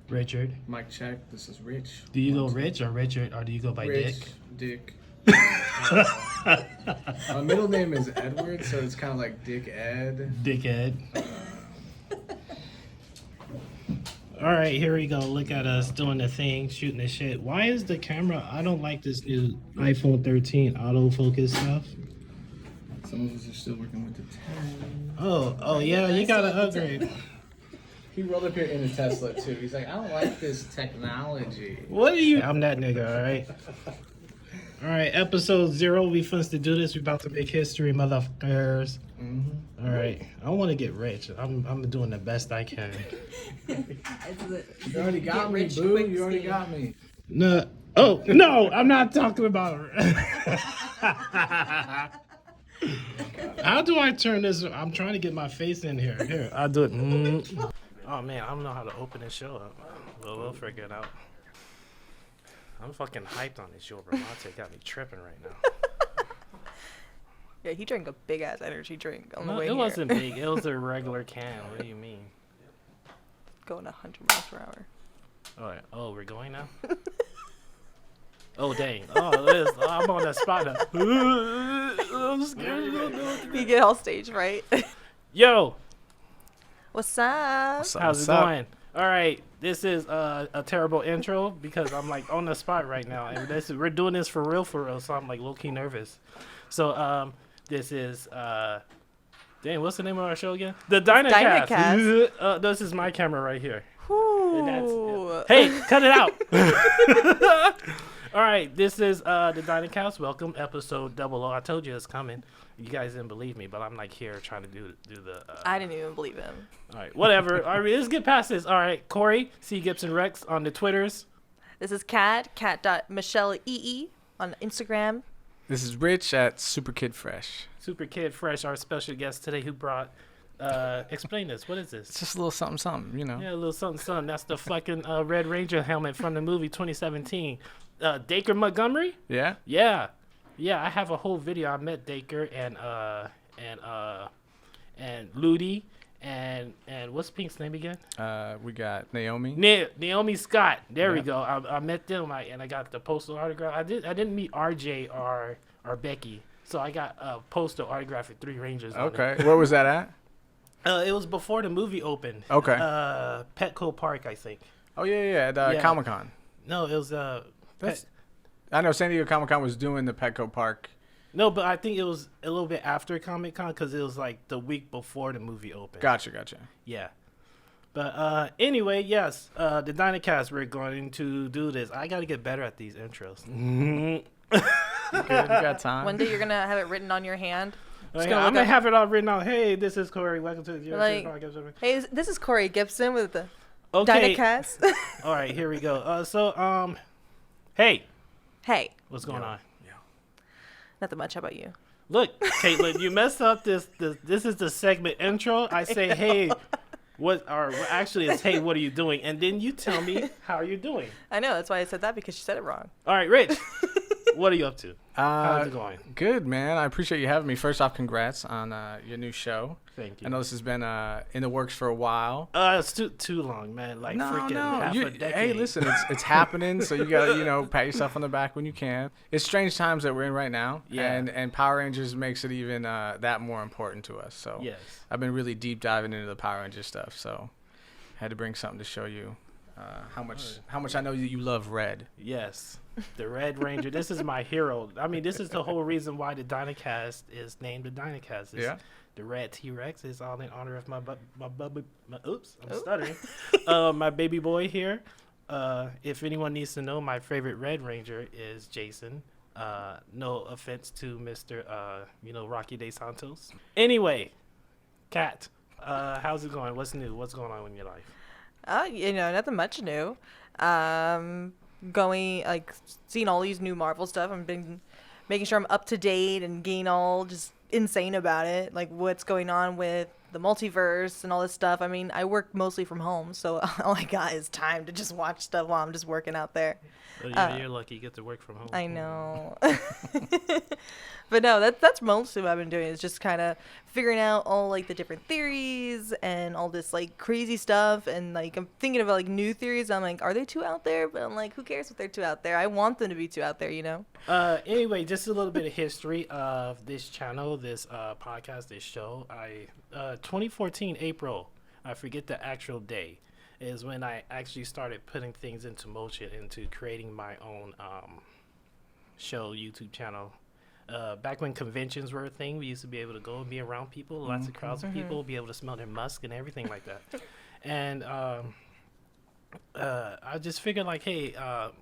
Richard. Mic check. This is Rich. Do you go Rich or Richard, or do you go by Rich, Dick? My middle name is Edward, so it's kind of like Dick Ed. Dickhead. All right, here we go. Look at us doing the thing, shooting the shit. Why is the camera? I don't like this new iPhone 13 autofocus stuff. Some of us are still working with the 10. Oh yeah, you gotta upgrade. He rolled up here in a Tesla too. He's like, I don't like this technology. What are you? I'm that nigga, all right? All right, episode 0. We finna to do this. We about to make history, motherfuckers. Mm-hmm. All right, I want to get rich. I'm doing the best I can. You already got me, boo. You already got me. No. Oh no, I'm not talking about her. How do I turn this? I'm trying to get my face in here. Here, I'll do it. Oh man, I don't know how to open this show up. Well, we'll figure it out. I'm fucking hyped on this show, bro. Monte got me tripping right now. Yeah, he drank a big ass energy drink on the way It here. wasn't big. It was a regular can. What do you mean? Going 100 miles per hour. All right. Oh, we're going now. Oh dang! Oh, I'm on that spot now. I'm scared. You get all stage right. Yo, What's up? how's it going? All right, this is a terrible intro because I'm like on the spot right now, and we're doing this for real, so I'm like low key nervous. So this is dang, what's the name of our show again? The DYNA Cast. This is my camera right here. Ooh. Hey, cut it out. All right, this is the DYNA Cast. Welcome, episode 00. I told you it's coming. You guys didn't believe me, but I'm like here trying to do the. I didn't even believe him. All right, whatever. All right, let's get past this. All right, Corey, C.GIBSON Rex on the Twitters. This is cat.michelleee on Instagram. This is Rich at Super Kid Fresh. Super Kid Fresh, our special guest today who brought. Explain this. What is this? It's just a little something, something, you know. Yeah, a little something, something. That's the fucking Red Ranger helmet from the movie 2017. Dacre Montgomery? Yeah? Yeah. Yeah, I have a whole video. I met Dacre and Ludi and what's Pink's name again? We got Naomi. Naomi Scott. There we Yeah. go. I met them and I got the postal autograph. I didn't meet RJ or Becky, so I got a postal autograph with 3 Rangers. Okay. Where was that at? It was before the movie opened. Okay. Petco Park, I think. Oh, yeah, at Yeah. Comic-Con. No, it was I know San Diego Comic-Con was doing the Petco Park. No, but I think it was a little bit after Comic-Con because it was like the week before the movie opened. Gotcha. Yeah. But anyway, yes, the DYNA Cast, we're going to do this. I got to get better at these intros. You got time? One day you're going to have it written on your hand. I'm going to have it all written out. Hey, this is Corey. Welcome to the Like, hey, this is Corey Gibson with the okay. DYNA Cast. All right, here we go. Hey. Hey. What's going on? Nothing much. How about you? Look, Caitlin, you messed up this. This is the segment intro. I say, hey, actually it's, hey, what are you doing? And then you tell me how you're doing. I know. That's why I said that, because you said it wrong. All right, Rich, what are you up to? How's it going? Good, man. I appreciate you having me. First off, congrats on your new show. Thank you. I know this has been in the works for a while. It's too long, man. Like freaking half a decade. Hey, listen, it's happening, so you gotta pat yourself on the back when you can. It's strange times that we're in right now, and Power Rangers makes it even that more important to us. So yes, I've been really deep diving into the Power Rangers stuff. So I had to bring something to show you how much I know you love Red. Yes. The Red Ranger. This is my hero. I mean, this is the whole reason why the DYNA Cast is named the DYNA Cast. Yeah. The Red T-Rex is all in honor of my stuttering. My baby boy here. If anyone needs to know, my favorite Red Ranger is Jason. No offense to Mr. Rocky De Santos. Anyway, Kat, how's it going? What's new? What's going on in your life? Nothing much new. Seeing all these new Marvel stuff. I've been making sure I'm up to date and getting all just insane about it. Like what's going on with the multiverse and all this stuff. I mean, I work mostly from home, so all I got is time to just watch stuff while I'm just working out there. Oh, yeah, you're lucky you get to work from home. I know. But no, that's mostly what I've been doing, is just kind of figuring out all like the different theories and all this like crazy stuff. And like I'm thinking about like new theories. I'm like, are they too out there? But I'm like, who cares if they're too out there? I want them to be too out there, you know? Anyway, just a little bit of history of this channel, this podcast, this show. 2014 April, I forget the actual day, is when I actually started putting things into motion, into creating my own show, YouTube channel. Back when conventions were a thing, we used to be able to go and be around people, lots of crowds of people, be able to smell their musk and everything like that. And I just figured like, hey,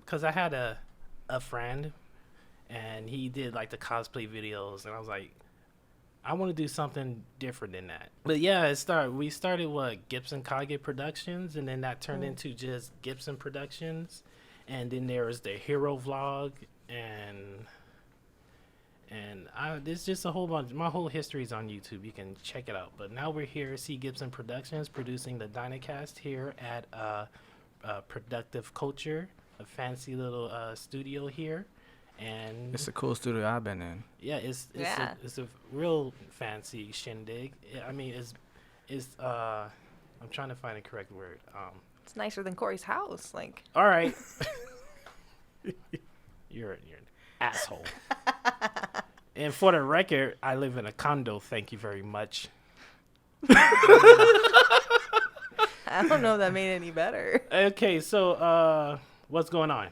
because I had a friend, and he did like the cosplay videos, and I was like, I want to do something different than that. But yeah, we started what, C.GIBSON Productions, and then that turned into just Gibson Productions, and then there was the hero vlog, and there's just a whole bunch. My whole history is on YouTube. You can check it out. But now we're here at C.GIBSON Productions, producing the DYNA here at Productive Culture, a fancy little studio here. And It's a cool studio I've been in. yeah, it's a real fancy shindig. I mean, it's I'm trying to find the correct word. It's nicer than Corey's house. Like, All right, you're an asshole. And for the record, I live in a condo. Thank you very much. I don't know if that made any better. Okay, so what's going on?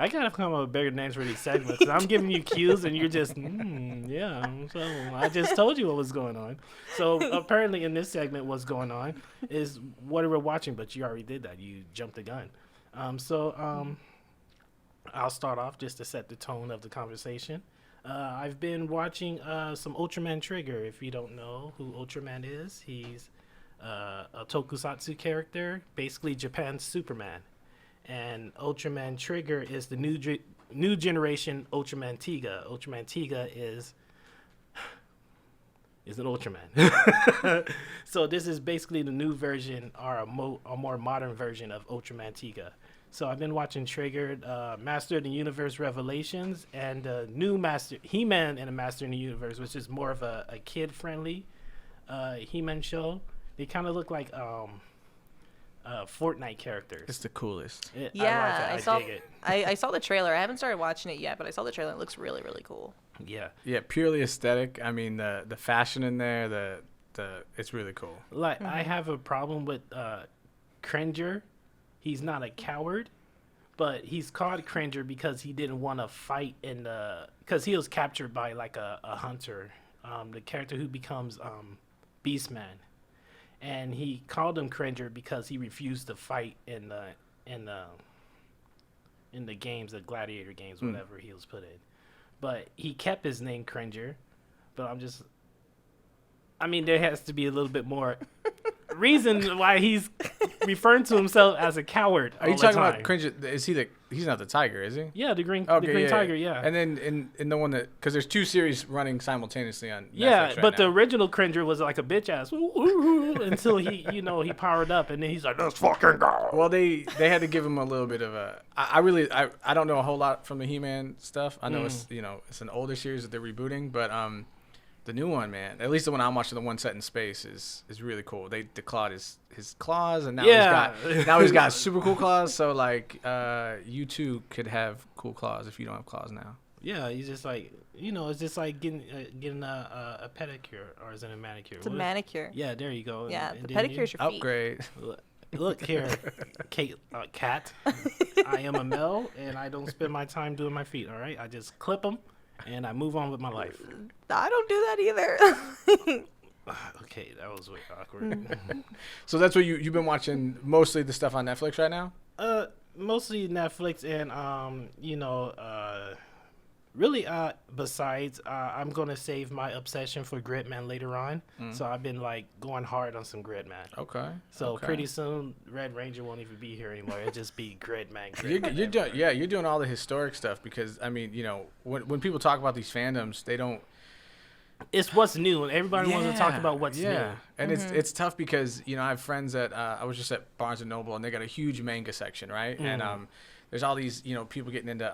I gotta come up with bigger names for these segments. I'm giving you cues, and you're just, yeah. So I just told you what was going on. So apparently, in this segment, what's going on is what we're watching. But you already did that. You jumped the gun. I'll start off just to set the tone of the conversation. I've been watching some Ultraman Trigger. If you don't know who Ultraman is, he's a tokusatsu character, basically Japan's Superman. And Ultraman Trigger is the new generation Ultraman Tiga. Ultraman Tiga is an Ultraman. So this is basically the new version, or a more modern version of Ultraman Tiga. So I've been watching Triggered, Master of the Universe Revelations, and new He-Man and a Master in the Universe, which is more of a kid-friendly He-Man show. They kind of look like Fortnite characters. It's the coolest. Yeah, I dig it. I saw the trailer. I haven't started watching it yet, but I saw the trailer. It looks really, really cool. Yeah. Yeah, purely aesthetic. I mean, the fashion in there, it's really cool. Like, I have a problem with Cringer. He's not a coward, but he's called Cringer because he didn't want to fight because he was captured by like a hunter, the character who becomes Beastman. And he called him Cringer because he refused to fight in the games, the gladiator games, whatever he was put in. But he kept his name Cringer. But I mean, there has to be a little bit more reason why he's referring to himself as a coward. Are you talking about Cringer? He's not the tiger, is he? Yeah, the green Okay, tiger. Yeah. And then in the one that, because there's two series running simultaneously on Netflix yeah, right but now. the original Cringer was like a bitch ass until he powered up, and then he's like, let's fucking go. Well, they had to give him a little bit of a. I don't know a whole lot from the He-Man stuff. I know it's an older series that they're rebooting, but the new one, man, at least the one I'm watching, the one set in space, is really cool. They declawed his claws, and now he's got super cool claws. So like, you too could have cool claws if you don't have claws now. Yeah, he's just like, it's just like getting a pedicure, or is it a manicure? It's a manicure. Yeah, there you go. Yeah, And the then pedicure's your feet. Upgrade. Look here, cat. I am a male, and I don't spend my time doing my feet. All right, I just clip them, and I move on with my life. I don't do that either. Okay, that was way awkward. So that's what you've been watching, mostly the stuff on Netflix right now? Mostly Netflix, and really, besides, I'm gonna save my obsession for Gridman later on. So I've been like going hard on some Gridman. Okay. So pretty soon, Red Ranger won't even be here anymore. It'll just be Gridman. You're doing all the historic stuff, because I mean, when people talk about these fandoms, they don't. it's what's new, and everybody wants to talk about what's new. And it's tough because I have friends that I was just at Barnes and Noble, and they got a huge manga section, right? And there's all these people getting into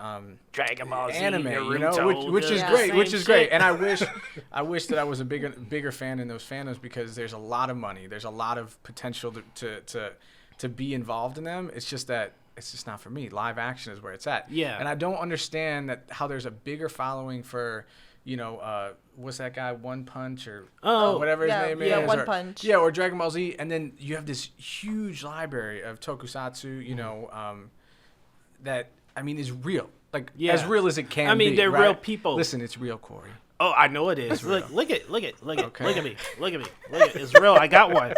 Dragon Ball Z, anime, Naruto, which is great, and I wish that I was a bigger fan in those fandoms, because there's a lot of money, there's a lot of potential to be involved in them. It's just that it's just not for me. Live action is where it's at. Yeah. And I don't understand how there's a bigger following for what's that guy, One Punch or whatever his name is? Yeah, One Punch. Yeah, or Dragon Ball Z. And then you have this huge library of tokusatsu, that, I mean, is real. Like, as real as it can be. I mean, they're right? real people. Listen, it's real, Corey. Oh, I know it is. Look at Okay. me. Look at me. It's real. I got one.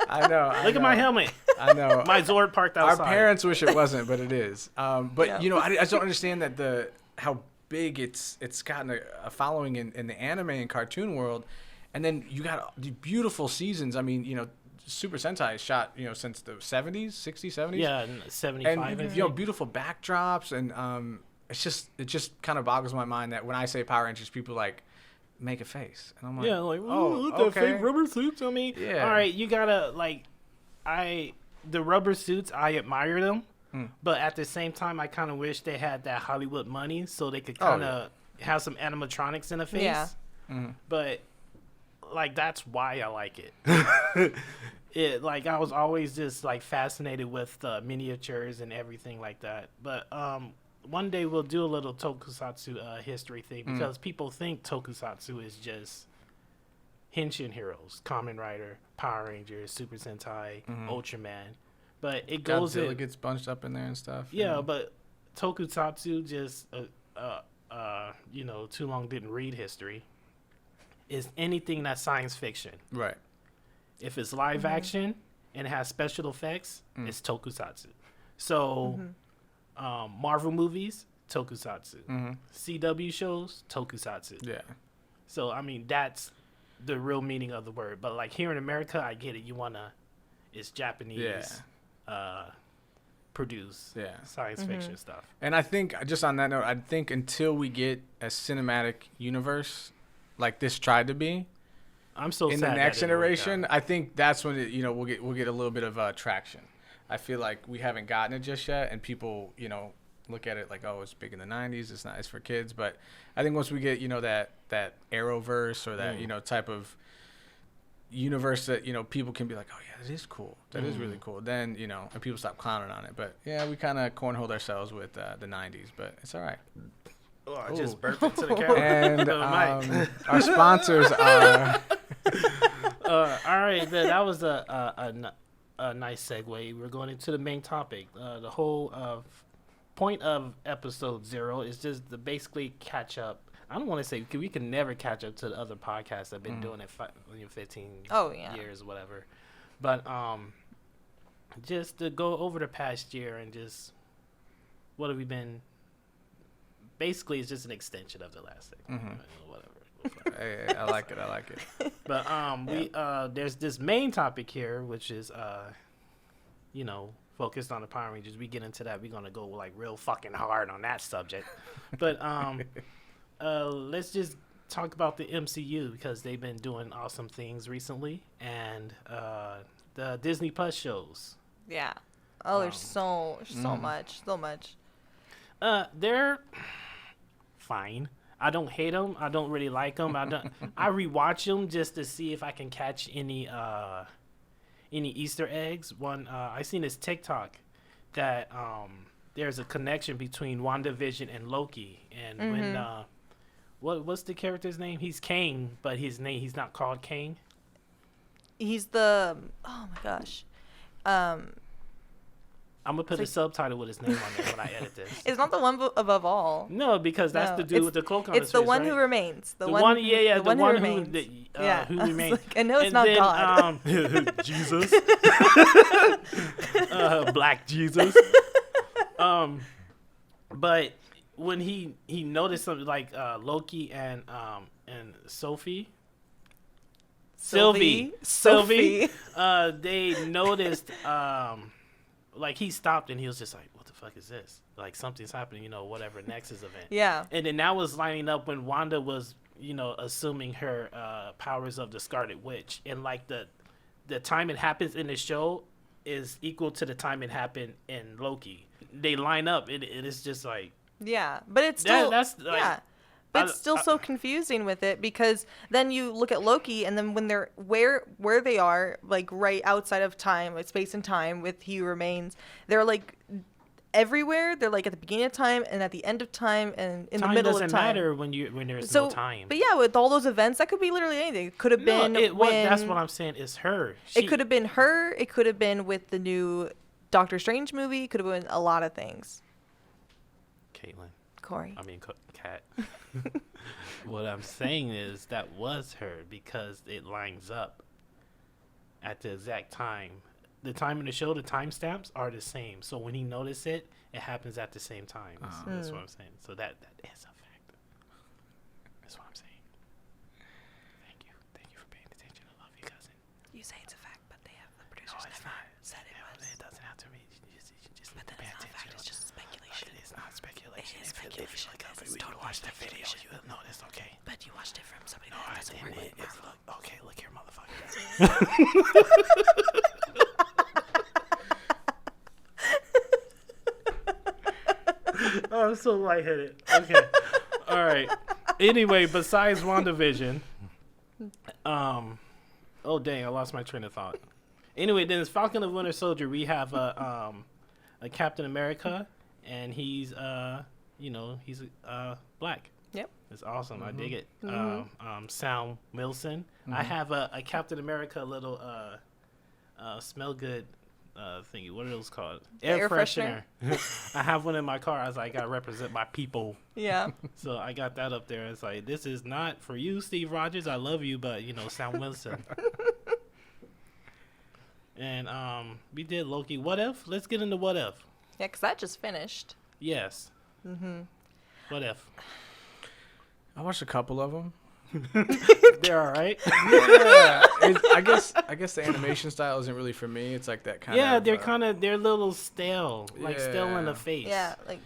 I know. Look at my helmet. I know. My Zord parked outside. Our parents wish it wasn't, but it is. But I just don't understand that how big it's gotten a following in the anime and cartoon world, and then you got the beautiful seasons. I mean, Super Sentai is shot since the 70s, 60s, 70s. Yeah, 75. And beautiful backdrops, and it just kind of boggles my mind that when I say Power Rangers, people like make a face, and I'm like, the fake rubber suits. I mean, all right, you gotta the rubber suits. I admire them. But at the same time, I kind of wish they had that Hollywood money so they could kind of have some animatronics in the face. Yeah. But, that's why I like it. I was always just, fascinated with miniatures and everything like that. But one day we'll do a little tokusatsu history thing, because people think tokusatsu is just Henshin heroes, Kamen Rider, Power Rangers, Super Sentai, Ultraman. But it goes Godzilla gets bunched up in there and stuff. Yeah, but tokusatsu just too long didn't read history. Is anything that's science fiction. Right. If it's live action and it has special effects, it's tokusatsu. So Marvel movies, tokusatsu. CW shows, tokusatsu. Yeah. So I mean, that's the real meaning of the word. But here in America, I get it. It's Japanese. Produce science fiction stuff. And I think, just on that note, I think until we get a cinematic universe like this tried to be, I'm so in sad the next that didn't work generation, out. I think that's when we'll get a little bit of traction. I feel like we haven't gotten it just yet, and people look at it like, oh, it's big in the 90s, it's for kids. But I think once we get that Arrowverse or that type of universe that people can be like, oh yeah, that is cool, that is really cool, then and people stop clowning on it. But yeah, we kind of cornholed ourselves with the 90s, but it's all right. Oh, I just burped into the camera. And our sponsors are all right, that was a nice segue. We're going into the main topic. The whole point of episode 0 is just to basically catch up. I don't want to say we can never catch up to the other podcasts that have been doing it 15 years or whatever. But just to go over the past year and just what have we been. Basically, it's just an extension of the last thing. Whatever. Hey, I like it. But there's this main topic here, which is focused on the Power Rangers. We get into that. We're gonna go real fucking hard on that subject. But let's just talk about the MCU, because they've been doing awesome things recently, and the Disney Plus shows. Yeah. Oh, there's so much. They're fine. I don't hate them. I don't really like them. I rewatch them just to see if I can catch any Easter eggs. I seen this TikTok that there's a connection between WandaVision and Loki, and when what's the character's name? He's Kang, but he's not called Kang. He's the oh my gosh. I'm gonna put a subtitle with his name on there when I edit this. It's not the one above all. No, because that's the dude with the cloak on his face. It's the one right? who remains. The one who remains. Who remains. I know it's not God. Jesus. Black Jesus. But when he noticed something like Loki and Sylvie, they noticed like he stopped and he was just like, what the fuck is this? Like something's happening, you know, whatever Nexus event. Yeah. And then that was lining up when Wanda was, you know, assuming her powers of the Scarlet Witch, and like the time it happens in the show is equal to the time it happened in Loki. They line up. It is just like, yeah, but it's still that's like, yeah. But it's still so confusing with it, because then you look at Loki, and then when they're where they are, like right outside of time, like space and time with He Who Remains, they're like everywhere. They're like at the beginning of time and at the end of time and in the middle of time. Time doesn't matter when there's no time. But yeah, with all those events, that could be literally anything. It could have been that's what I'm saying. It's her. It could have been her. It could have been with the new Doctor Strange movie. It could have been a lot of things. Caitlin. Corey. I mean, Kat. What I'm saying is that was her, because it lines up at the exact time. The time in the show, the timestamps are the same. So when he noticed it, it happens at the same time. So that's what I'm saying. So that is a fact. That's what I'm saying. Thank you. Thank you for paying attention. I love you, cousin. You say it's a fact, but they have the producers No, it's never not. said it was. It doesn't have to be. You just But then pay it's not a fact. attention. It's just speculation. It's not speculation. It is If you speculation. look up It's and you totally watch the video, speculation. you will know this, okay? But you watched it from somebody No, that I doesn't didn't. work with Marvel. Okay, look here, motherfucker. Oh, I'm so lightheaded. Okay. All right. Anyway, besides WandaVision, oh dang, I lost my train of thought. Anyway, then it's Falcon and Winter Soldier. We have a Captain America, and he's he's black. Yep. It's awesome. I dig it. Sam Wilson. I have a Captain America little smell good thingy. What are those called? Air freshener. I have one in my car. I was like, I gotta represent my people. Yeah. So I got that up there. It's like, this is not for you, Steve Rogers. I love you, but Sam Wilson. And we did Loki. What if? Let's get into what if. Yeah, because that just finished. Yes. What if? I watched a couple of them. They're all right. Yeah, I guess the animation style isn't really for me. It's like that kind of. Yeah, they're a little stale, like stale in the face. Yeah, like.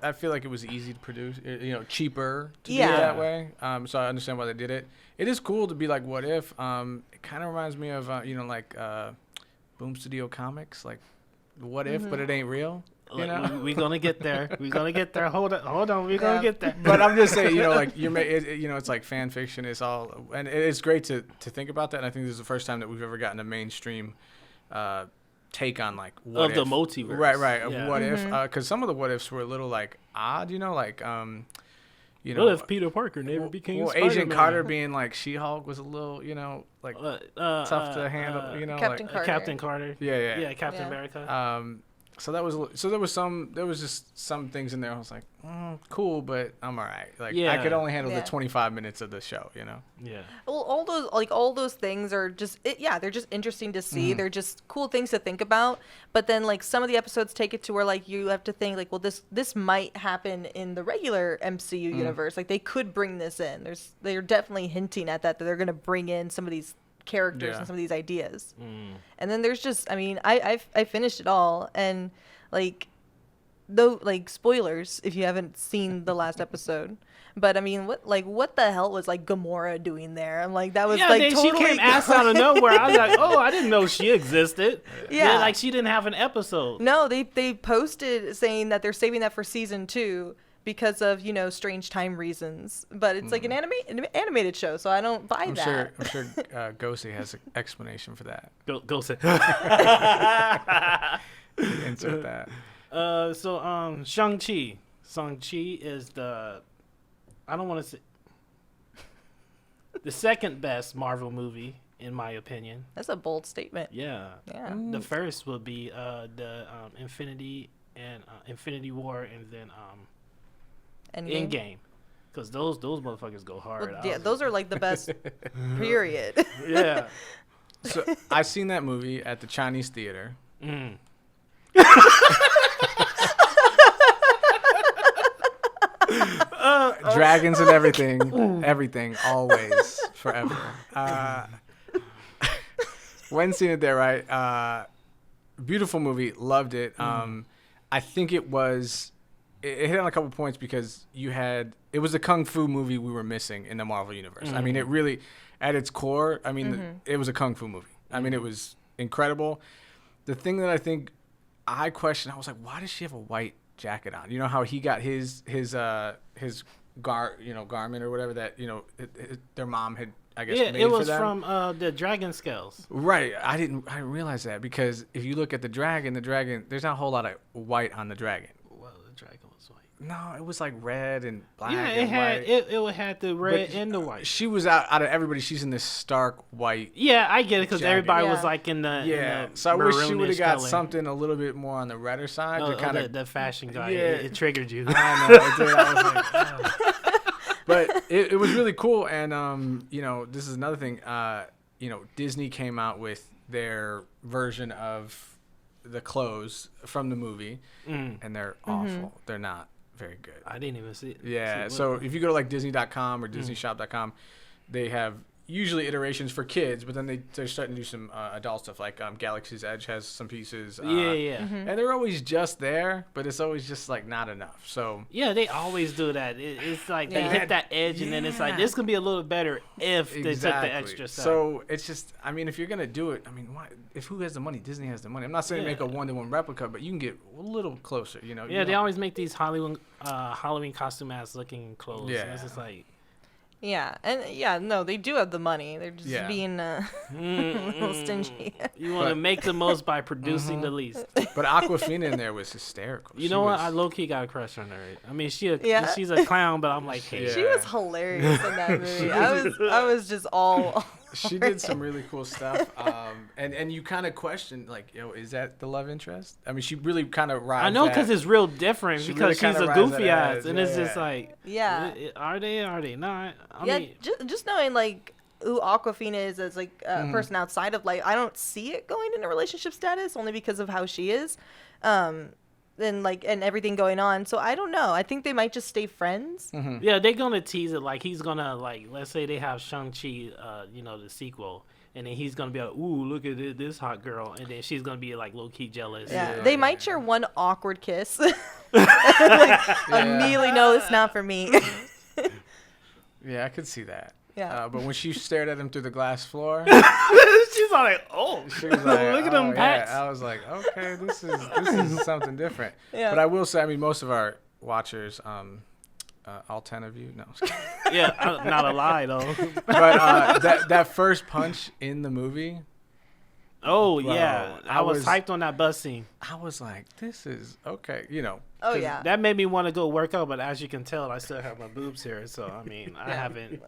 I feel like it was easy to produce, cheaper to do it Yeah. that way. So I understand why they did it. It is cool to be like, what if? It kind of reminds me of Boom Studio Comics, like what if, but it ain't real. We're gonna get there. We're gonna get there. Hold on. We're gonna get there. But I'm just saying, it's like fan fiction. It's all, and it's great to think about that. And I think this is the first time that we've ever gotten a mainstream take on like what of if. the multiverse. Right. Of Yeah. what if? Because some of the what ifs were a little like odd. What if Peter Parker never became Spider-Man? Agent Carter being like She-Hulk was a little, tough to handle. Captain Carter. Captain Carter. Yeah. Captain Yeah. America. So there was just some things in there. I was like, cool, but I'm all right. Like I could only handle the 25 minutes of the show, Yeah. Well, all those things are just they're just interesting to see. They're just cool things to think about. But then like some of the episodes take it to where like you have to think like, well, this might happen in the regular MCU universe. Like they could bring this in. They're definitely hinting at that they're gonna bring in some of these characters and some of these ideas. And then there's just I finished it all, and like though like spoilers if you haven't seen the last episode, but what the hell was like Gamora doing there? I'm like, that was totally she came ass out of nowhere. I was like, oh, I didn't know she existed. Yeah, like she didn't have an episode. No, they posted saying that they're saving that for season 2 because of Strange Time reasons, but it's like an animated show, so I don't buy that. I'm sure Gosi has an explanation for that. Go say. Insert that. So Shang-Chi. Shang-Chi is the second best Marvel movie in my opinion. That's a bold statement. Yeah. The first will be the Infinity War, and then Endgame, because those motherfuckers go hard. Well, yeah, those are like the best. Period. Yeah. So I've seen that movie at the Chinese theater. Dragons and everything, always, forever. When seen it there, right? beautiful movie. Loved it. I think it hit on a couple points because it was a kung fu movie we were missing in the Marvel universe. I mean, it really, at its core, I mean, it was a kung fu movie. I mean, it was incredible. The thing that I think I questioned, I was like, why does she have a white jacket on? You know how he got his garment or whatever that, their mom had, I guess, made it was for them. from the dragon scales. Right. I didn't realize that because if you look at the dragon, there's not a whole lot of white on the dragon. Well, the dragon was white. No, it was like red and black. Yeah, and white. it had the red and the white. She was out of everybody. She's in this stark white. Yeah, I get it because jacket. everybody was like in the Yeah, in the so I wish she would have got color. something a little bit more on the redder side to kind of the fashion guy. Yeah. It triggered you. I know, it did. I was like, oh. But it was really cool, and this is another thing. Disney came out with their version of the clothes from the movie, and they're awful. They're not very good. I didn't even see it. Yeah, so if you go to like Disney.com or DisneyShop.com, they have usually iterations for kids, but then they're starting to do some adult stuff. Like Galaxy's Edge has some pieces. And they're always just there, but it's always just like not enough. So yeah, they always do that. It's like they hit that edge, and then it's like this can be a little better if they took the extra stuff. So it's just, I mean, if you're gonna do it, I mean, why? If who has the money? Disney has the money. I'm not saying make a 1-to-1 replica, but you can get a little closer. Yeah, they always make these Halloween costume ass looking clothes. Yeah, and it's just like. Yeah, and no, they do have the money. They're just being a little stingy. You want to make the most by producing the least. But Awkwafina in there was hysterical. You know what? I low key got a crush on her. I mean, she's a clown, but I'm like, hey. She was hilarious in that movie. I was just all. She did some really cool stuff, and you kind of question like, is that the love interest? I mean, she really kind of rides. I know because it's real different because she's a goofy ass, and it's just like, are they not? I mean, just knowing like who Awkwafina is as like a person outside of life, I don't see it going into relationship status only because of how she is. And everything going on, so I don't know. I think they might just stay friends. Yeah, they're gonna tease it like he's gonna like. Let's say they have Shang-Chi, the sequel, and then he's gonna be like, "Ooh, look at this hot girl," and then she's gonna be like low key jealous. Yeah, they might share one awkward kiss. Immediately know it's not for me. Yeah, I could see that. Yeah. But when she stared at him through the glass floor, she's all like, "Oh, she was like, look at them pats." Yeah. I was like, okay, this is something different. Yeah. But I will say, I mean, most of our watchers, all 10 of you, no. Yeah, not a lie though. But that first punch in the movie. Oh bro, yeah, I was hyped on that bus scene. I was like, this is okay, Oh yeah. That made me want to go work out, but as you can tell, I still have my boobs here, so I mean, I haven't.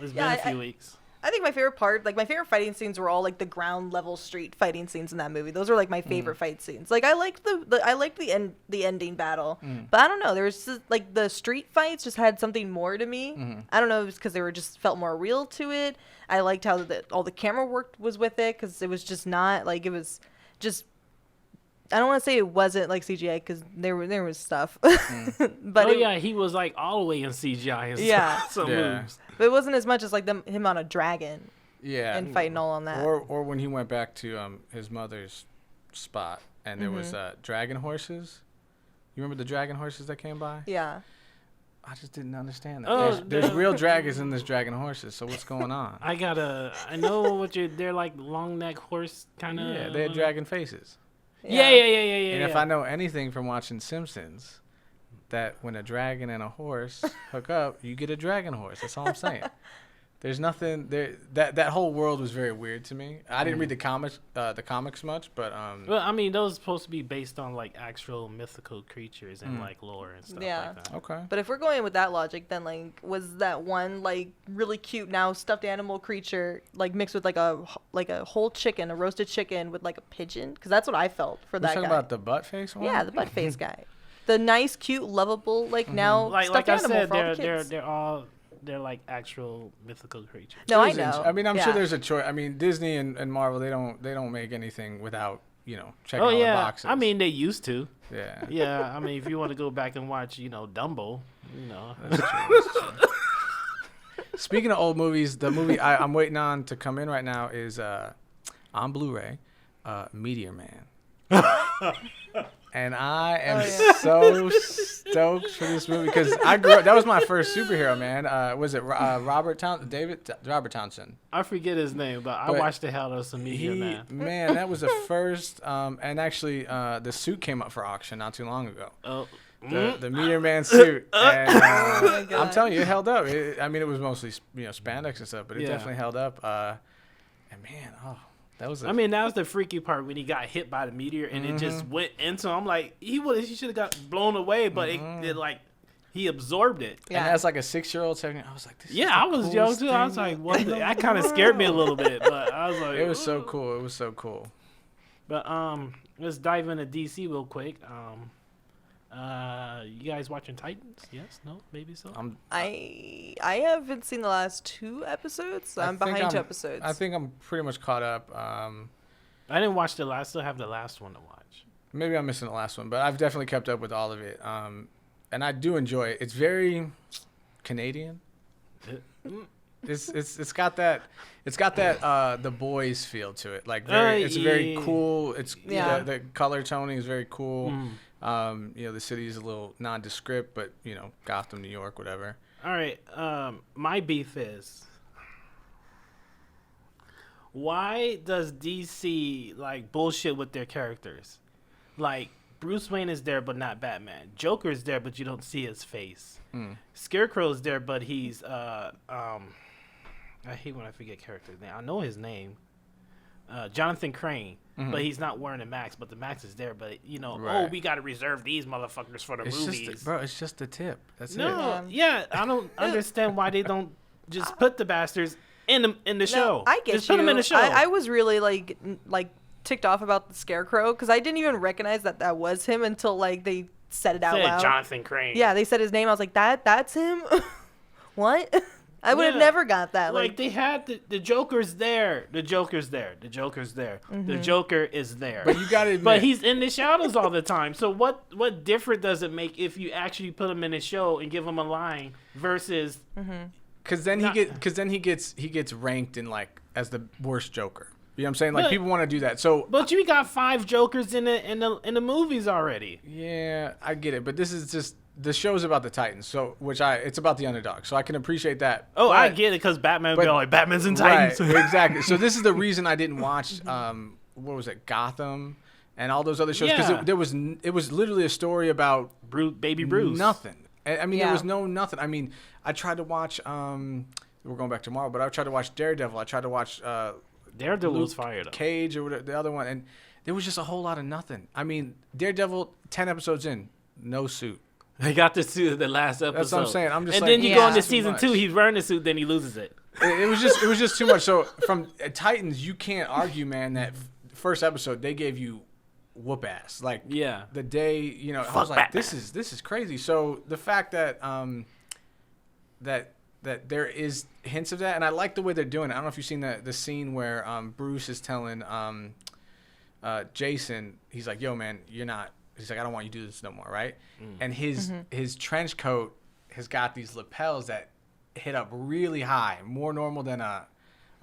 It's been a few weeks. I think my favorite part, like my favorite fighting scenes were all like the ground level street fighting scenes in that movie. Those were like my favorite fight scenes. Like I liked the ending battle, but I don't know. There was just, like the street fights just had something more to me. I don't know if it was because they were just felt more real to it. I liked how all the camera work was with it because it was just not like it was just. I don't want to say it wasn't like CGI because there was stuff, but he was like all the way in CGI and some moves. But it wasn't as much as like him on a dragon. Yeah. And fighting all on that. Or when he went back to his mother's spot and there was dragon horses. You remember the dragon horses that came by? Yeah. I just didn't understand that. There's real dragons in this dragon horses. So what's going on? I know what they're like long neck horse kind of. Yeah, they had dragon faces. Yeah. And if I know anything from watching Simpsons, that when a dragon and a horse hook up, you get a dragon horse. That's all I'm saying. There's nothing there. That whole world was very weird to me. I didn't read the comics much, but well, I mean, those are supposed to be based on like actual mythical creatures and like lore and stuff like that. Okay. But if we're going with that logic, then like was that one like really cute now stuffed animal creature like mixed with like a whole chicken, a roasted chicken with like a pigeon? Because that's what I felt for that guy. You're talking about the butt face one? Yeah, the butt face guy. The nice, cute, lovable now stuffed animal for all the kids. They're like actual mythical creatures. No, I know. I mean, I'm sure there's a choice. I mean, Disney and Marvel, they don't make anything without checking all the boxes. I mean, they used to. Yeah. Yeah, I mean, if you want to go back and watch, Dumbo, That's true. Speaking of old movies, the movie I'm waiting on to come in right now is on Blu-ray, Meteor Man. And I am so stoked for this movie because I grew up. That was my first superhero, man. Was it Robert Townsend? I forget his name, but I watched the hell out of some media, man. Man, that was the first. And actually, the suit came up for auction not too long ago. Oh. The Meteor Man suit. And, I'm telling you, it held up. I mean, it was mostly spandex and stuff, but it definitely held up. And man, that was the freaky part when he got hit by the meteor and it just went into him. I'm like, he should have got blown away, but it like he absorbed it. Yeah. And as like a 6-year-old, 7, I was like, this is the I was young too. I was like, what? That kind of scared me a little bit, but I was like, it was so cool. It was so cool. But let's dive into DC real quick. You guys watching Titans? Yes? No? Maybe so? I haven't seen the last 2 episodes. I'm behind 2 episodes. I think I'm pretty much caught up. I didn't watch the last. Still have the last one to watch. Maybe I'm missing the last one, but I've definitely kept up with all of it. And I do enjoy it. It's very Canadian. It's got that The Boys feel to it. Like it's very cool. It's the color toning is very cool. The city is a little nondescript, but Gotham, New York, whatever. All right. My beef is, why does DC like bullshit with their characters? Like Bruce Wayne is there, but not Batman. Joker is there, but you don't see his face. Scarecrow is there, but he's I hate when I forget character's name. I know his name. Jonathan Crane. But he's not wearing a mask, but the mask is there. But, we got to reserve these motherfuckers for the movies. It's just the tip. That's it. I don't understand why they don't just put the bastards in the show. I get just put them in the show. I was really, like ticked off about the Scarecrow, because I didn't even recognize that was him until, they said it out loud. Jonathan Crane. Yeah, they said his name. I was like, that's him? What? I would have never got that. Like they had the Joker's there. The Joker's there. The Joker's there. The Joker is there. But you got to admit. But he's in the shadows all the time. So what difference does it make if you actually put him in a show and give him a line versus? Because then he gets ranked in as the worst Joker. You know what I'm saying? People want to do that. So, but you got 5 Jokers in the movies already. Yeah, I get it. But this is just. The show's about the Titans, so it's about the underdog, so I can appreciate that. Oh, I get it, because Batman's in Titans. Right, exactly. So this is the reason I didn't watch, what was it, Gotham, and all those other shows, because it was literally a story about Baby Bruce. Nothing. I mean, there was nothing. I mean, I tried to watch. We're going back tomorrow, but I tried to watch Daredevil. I tried to watch. Daredevil was fired up. Cage or whatever, the other one, and there was just a whole lot of nothing. I mean, Daredevil 10 episodes in, no suit. They got the suit the last episode. That's what I'm saying. I'm just and then you go into season 2, he's wearing the suit, then he loses it. It was just too much. So from Titans, you can't argue, man, that first episode they gave you whoop ass. The day, I was like, Batman. This is crazy. So the fact that that there is hints of that, and I like the way they're doing it. I don't know if you've seen the scene where Bruce is telling Jason, he's like, yo, man, you're not. He's like, I don't want you to do this no more, right? And his trench coat has got these lapels that hit up really high, more normal than a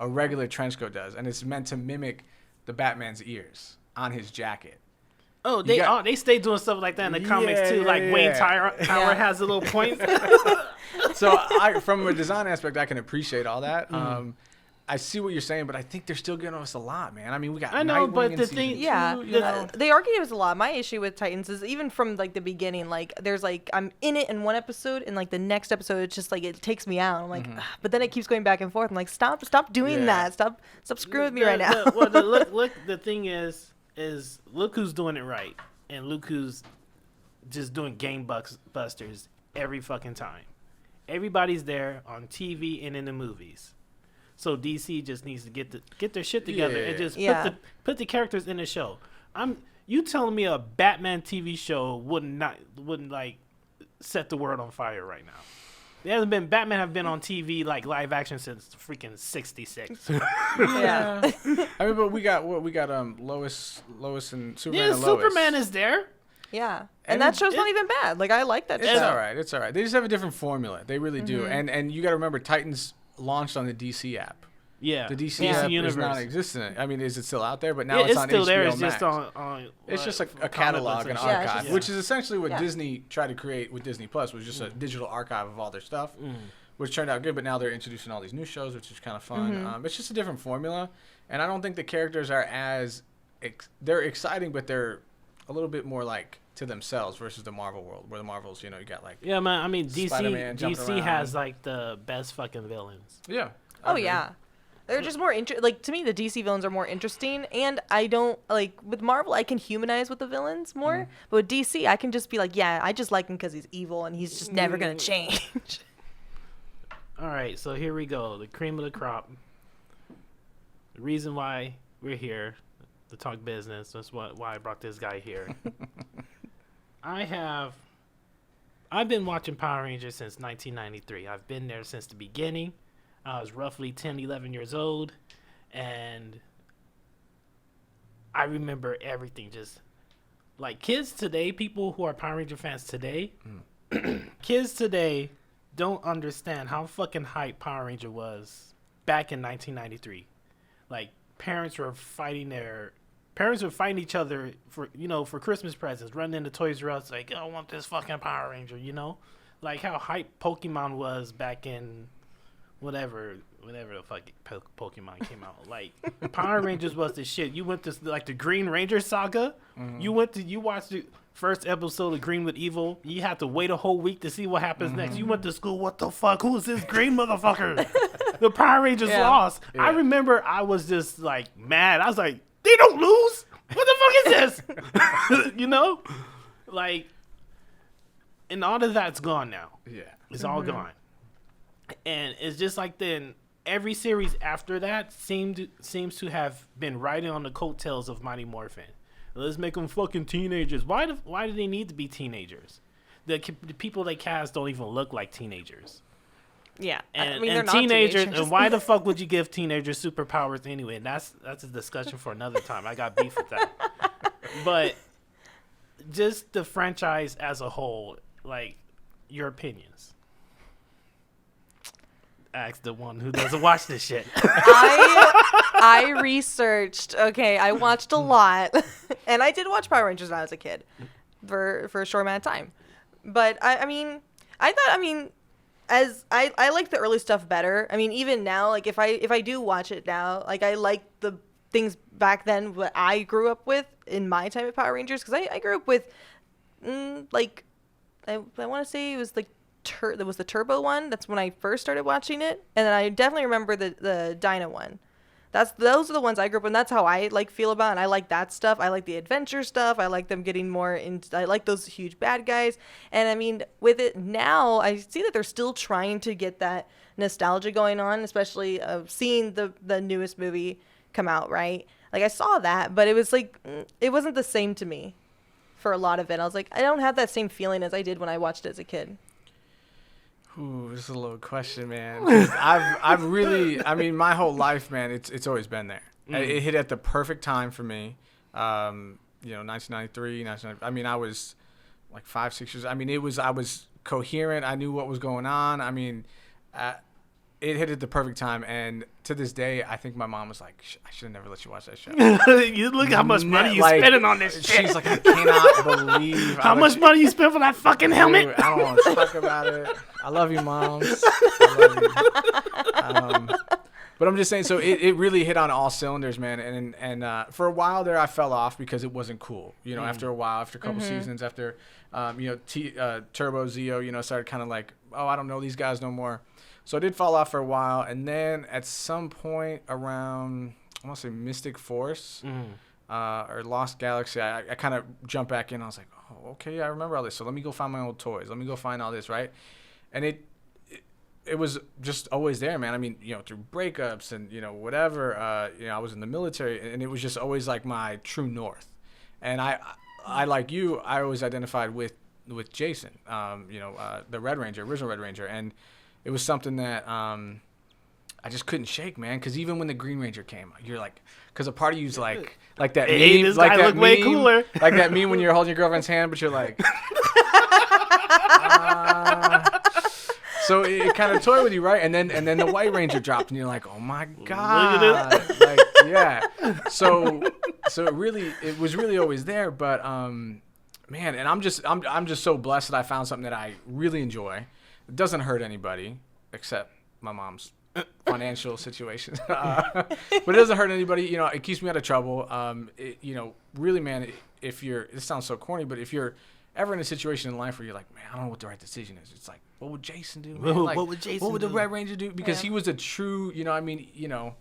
regular trench coat does, and it's meant to mimic the Batman's ears on his jacket. Oh, they stay doing stuff like that in the comics too. Wayne Tower has a little point. So from a design aspect, I can appreciate all that. I see what you're saying, but I think they're still giving us a lot, man. I mean, we got. I know, Nightwing but the in thing, season 2, they are giving us a lot. My issue with Titans is even from the beginning. There's I'm in it in one episode, and the next episode, it's just it takes me out. I'm like, but then it keeps going back and forth. I'm like, stop doing that. Stop screwing with me right now. Look, the thing is look who's doing it right, and look who's just doing game busters every fucking time. Everybody's there on TV and in the movies. So DC just needs to get their shit together and just put the characters in the show. You telling me a Batman TV show wouldn't set the world on fire right now? Batman have been on TV live action since freaking '66. Yeah. I mean, but we got Lois and Superman. Yeah, and Lois. Superman is there. Yeah, and that show's not even bad. I like that show. It's all right. They just have a different formula. They really do. And you got to remember, Titans launched on the DC app. Yeah. The DC Yeah. app universe. is non-existent. I mean, is it still out there? But now Yeah, it's on still HBO there. It's Max. just on It's just like a comic catalog, books an and shit. Yeah, it's archive, just- which is essentially what Yeah. Disney tried to create with Disney Plus, was just a digital archive of all their stuff, which turned out good. But now they're introducing all these new shows, which is kind of fun. It's just a different formula, and I don't think the characters are as they're exciting, but they're a little bit more like to themselves versus the Marvel world, where the Marvels, you got like Yeah, man. I mean, Spider-Man jumping DC has around. like the best fucking villains. yeah. I Oh agree. yeah. They're just more like to me the DC villains are more interesting, and I don't like with Marvel I can humanize with the villains more, but with DC I can just be like, yeah, I just like him because he's evil and he's just never gonna change. All right, so here we go. The cream of the crop. The reason why we're here to talk business. That's why I brought this guy here. I've been watching Power Rangers since 1993. I've been there since the beginning. I was roughly 10, 11 years old, and I remember everything. Just like kids today, people who are Power Ranger fans today, kids today don't understand how fucking hype Power Ranger was back in 1993. Like parents were fighting each other for Christmas presents, running into Toys R Us like, oh, I want this fucking Power Ranger, like how hype Pokemon was back in whatever the fuck Pokemon came out. Like Power Rangers was the shit. You went to like the Green Ranger saga. You watched the first episode of Green with Evil. You had to wait a whole week to see what happens next. You went to school. What the fuck? Who is this green motherfucker? The Power Rangers lost. Yeah. I remember I was just like mad. I was like, they don't lose. What the fuck is this? Like, and all of that's gone now. Yeah. It's all gone. And it's just like then every series after that seems to have been riding on the coattails of Mighty Morphin. Let's make them fucking teenagers. Why do they need to be teenagers? The people they cast don't even look like teenagers. Yeah, And, I mean they're and not teenagers. teenagers. And why the fuck would you give teenagers superpowers anyway? And that's a discussion for another time. I got beef with that. But just the franchise as a whole, like your opinions. Ask the one who doesn't watch this shit. I researched. Okay, I watched a lot, and I did watch Power Rangers when I was a kid, for a short amount of time. But I like the early stuff better. I mean, even now, like if I do watch it now, like I like the things back then what I grew up with in my time at Power Rangers, because I grew up with like I want to say it was like there was the Turbo one. That's when I first started watching it, and then I definitely remember the DYNA one. Those are the ones I grew up with, and that's how I like feel about it. And I like that stuff. I like the adventure stuff. I like them getting more into. I like those huge bad guys. And I mean, with it now, I see that they're still trying to get that nostalgia going on, especially seeing the newest movie come out. Right, like I saw that, but it was like it wasn't the same to me for a lot of it. I was like, I don't have that same feeling as I did when I watched it as a kid. Ooh, this is a load question, man. 'Cause I've really, I mean, my whole life, man, it's always been there. It hit at the perfect time for me. 1993, 1990. I mean, I was like 5, 6 years. I mean, I was coherent. I knew what was going on. I mean, it hit at the perfect time. And to this day, I think my mom was like, I should have never let you watch that show. You look how much money you spending on this shit. She's like, I cannot believe how much money you spent for that fucking helmet. Dude, I don't want to talk about it. I love you, moms. I love you. But I'm just saying, so it really hit on all cylinders, man. And for a while there, I fell off because it wasn't cool. After a while, after a couple seasons, after Turbo Zeo, started kind of like, oh, I don't know these guys no more. So I did fall off for a while, and then at some point around, I want to say Mystic Force or Lost Galaxy, I kind of jumped back in. I was like, oh, okay, I remember all this. So let me go find my old toys. Let me go find all this, right? And it was just always there, man. I mean, through breakups and, whatever, I was in the military, and it was just always like my true north. And I like you, I always identified with Jason, the Red Ranger, original Red Ranger. And it was something that I just couldn't shake, man. Because even when the Green Ranger came, you're like, because a part of you's like that Hey, meme, this like guy that look meme, way cooler. like that meme when you're holding your girlfriend's hand, but you're like. So it kind of toyed with you, right? And then the White Ranger dropped, and you're like, oh my god, like yeah. So it was really always there, but man, and I'm just so blessed that I found something that I really enjoy. It doesn't hurt anybody except my mom's financial situation, but it doesn't hurt anybody. You know, it keeps me out of trouble. You know, really, man. If you're, it sounds so corny, but if you're ever in a situation in life where you're like, man, I don't know what the right decision is. It's like, what would Jason do? Man? Like, what would Jason What would the do? Red Ranger do? Because he was a true, you know, I mean, you know,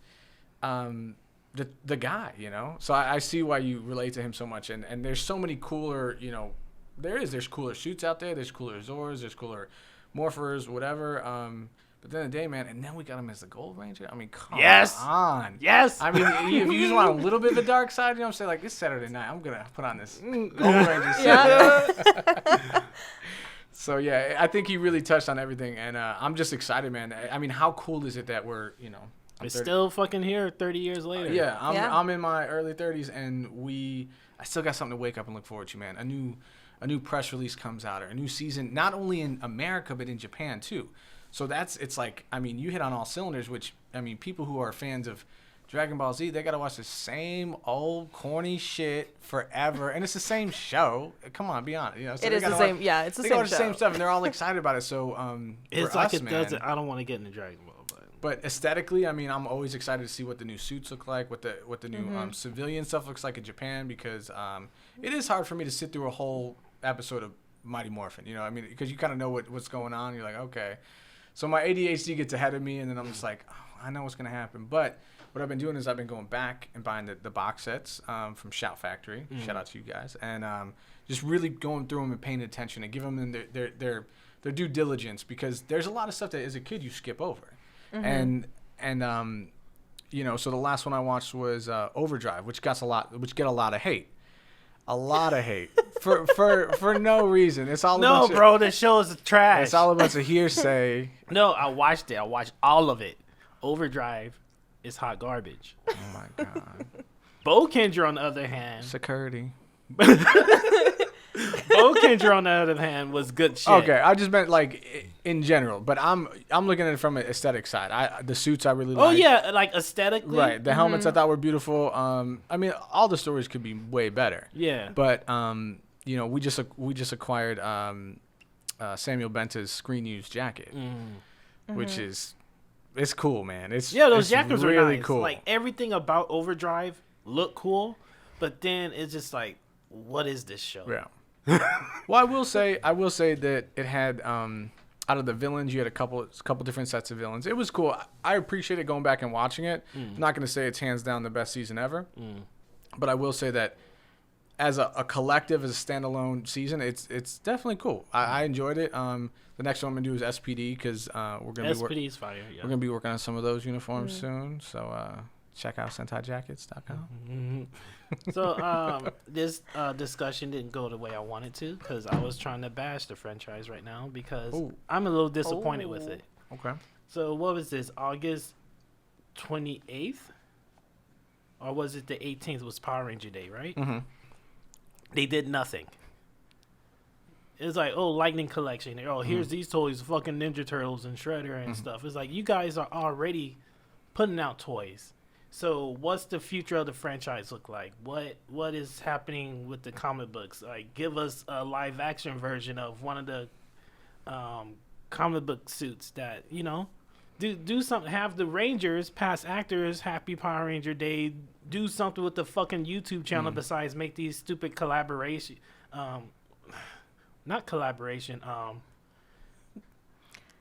the guy, you know. So I see why you relate to him so much. And there's so many cooler, you know, there's cooler suits out there. There's cooler Zors. There's cooler Morphers, whatever. But then the day, man, and then we got him as the Gold Ranger. I mean, come on. Yes. I mean, if you just want a little bit of a dark side, you know what I'm saying? Like, this Saturday night, I'm going to put on this Gold Ranger suit. Yeah. So, yeah, I think he really touched on everything. And I'm just excited, man. I mean, how cool is it that we're, you know. It's still fucking here 30 years later. Yeah, I'm in my early 30s, and I still got something to wake up and look forward to, man. A new press release comes out, or a new season, not only in America, but in Japan, too. So it's like, I mean, you hit on all cylinders, which, I mean, people who are fans of Dragon Ball Z, they got to watch the same old corny shit forever. And it's the same show. Come on, be honest. You know, so it is the same. Yeah, it's the same show. They watch the same stuff, and they're all excited about it. So it's like it doesn't. I don't want to get into Dragon Ball. But aesthetically, I mean, I'm always excited to see what the new suits look like, what the new civilian stuff looks like in Japan, because it is hard for me to sit through a whole episode of Mighty Morphin. You know, I mean, because you kind of know what's going on. You're like, okay. So my ADHD gets ahead of me, and then I'm just like, oh, I know what's going to happen. But what I've been doing is I've been going back and buying the box sets from Shout Factory. Shout out to you guys. And just really going through them and paying attention and giving them their due diligence, because there's a lot of stuff that as a kid you skip over. And you know, so the last one I watched was Overdrive, which get a lot of hate. A lot of hate for no reason. It's all the show is trash. It's all a bunch of hearsay. No, I watched it. I watched all of it. Overdrive is hot garbage. Oh my god. Bo Kendra, on the other hand, security. Bo Kendra, on the other hand, was good shit. Okay, I just meant like in general, but I'm looking at it from an aesthetic side. The suits I really like. Oh yeah, like aesthetically. Right, the helmets I thought were beautiful. I mean, all the stories could be way better. Yeah. But you know, we just acquired Samuel Benta's screen used jacket, which is it's cool, man. Those jackets really are nice. Cool. Like everything about Overdrive looked cool, but then it's just like, what is this show? Yeah. Well, I will say that it had out of the villains, you had a couple different sets of villains. It was cool. I appreciated going back and watching it. I'm not going to say it's hands down the best season ever, but I will say that as a collective, as a standalone season, it's definitely cool. I enjoyed it. The next one I'm gonna do is SPD, because we're gonna SPD's fire. Yeah. We're gonna be working on some of those uniforms soon. So check out SentaiJackets.com. So this discussion didn't go the way I wanted to, because I was trying to bash the franchise right now, because I'm a little disappointed with it. Okay. So what was this? August 28th? Or was it the 18th? Was Power Ranger Day, right? Mm-hmm. They did nothing. It's like, Lightning Collection. Here's these toys, fucking Ninja Turtles and Shredder and stuff. It's like, you guys are already putting out toys. So what's the future of the franchise look like? What is happening with the comic books? Like, give us a live action version of one of the comic book suits that, you know, do something. Have the Rangers, past actors, Happy Power Ranger Day. Do something with the fucking YouTube channel besides make these stupid collaboration. Not collaboration.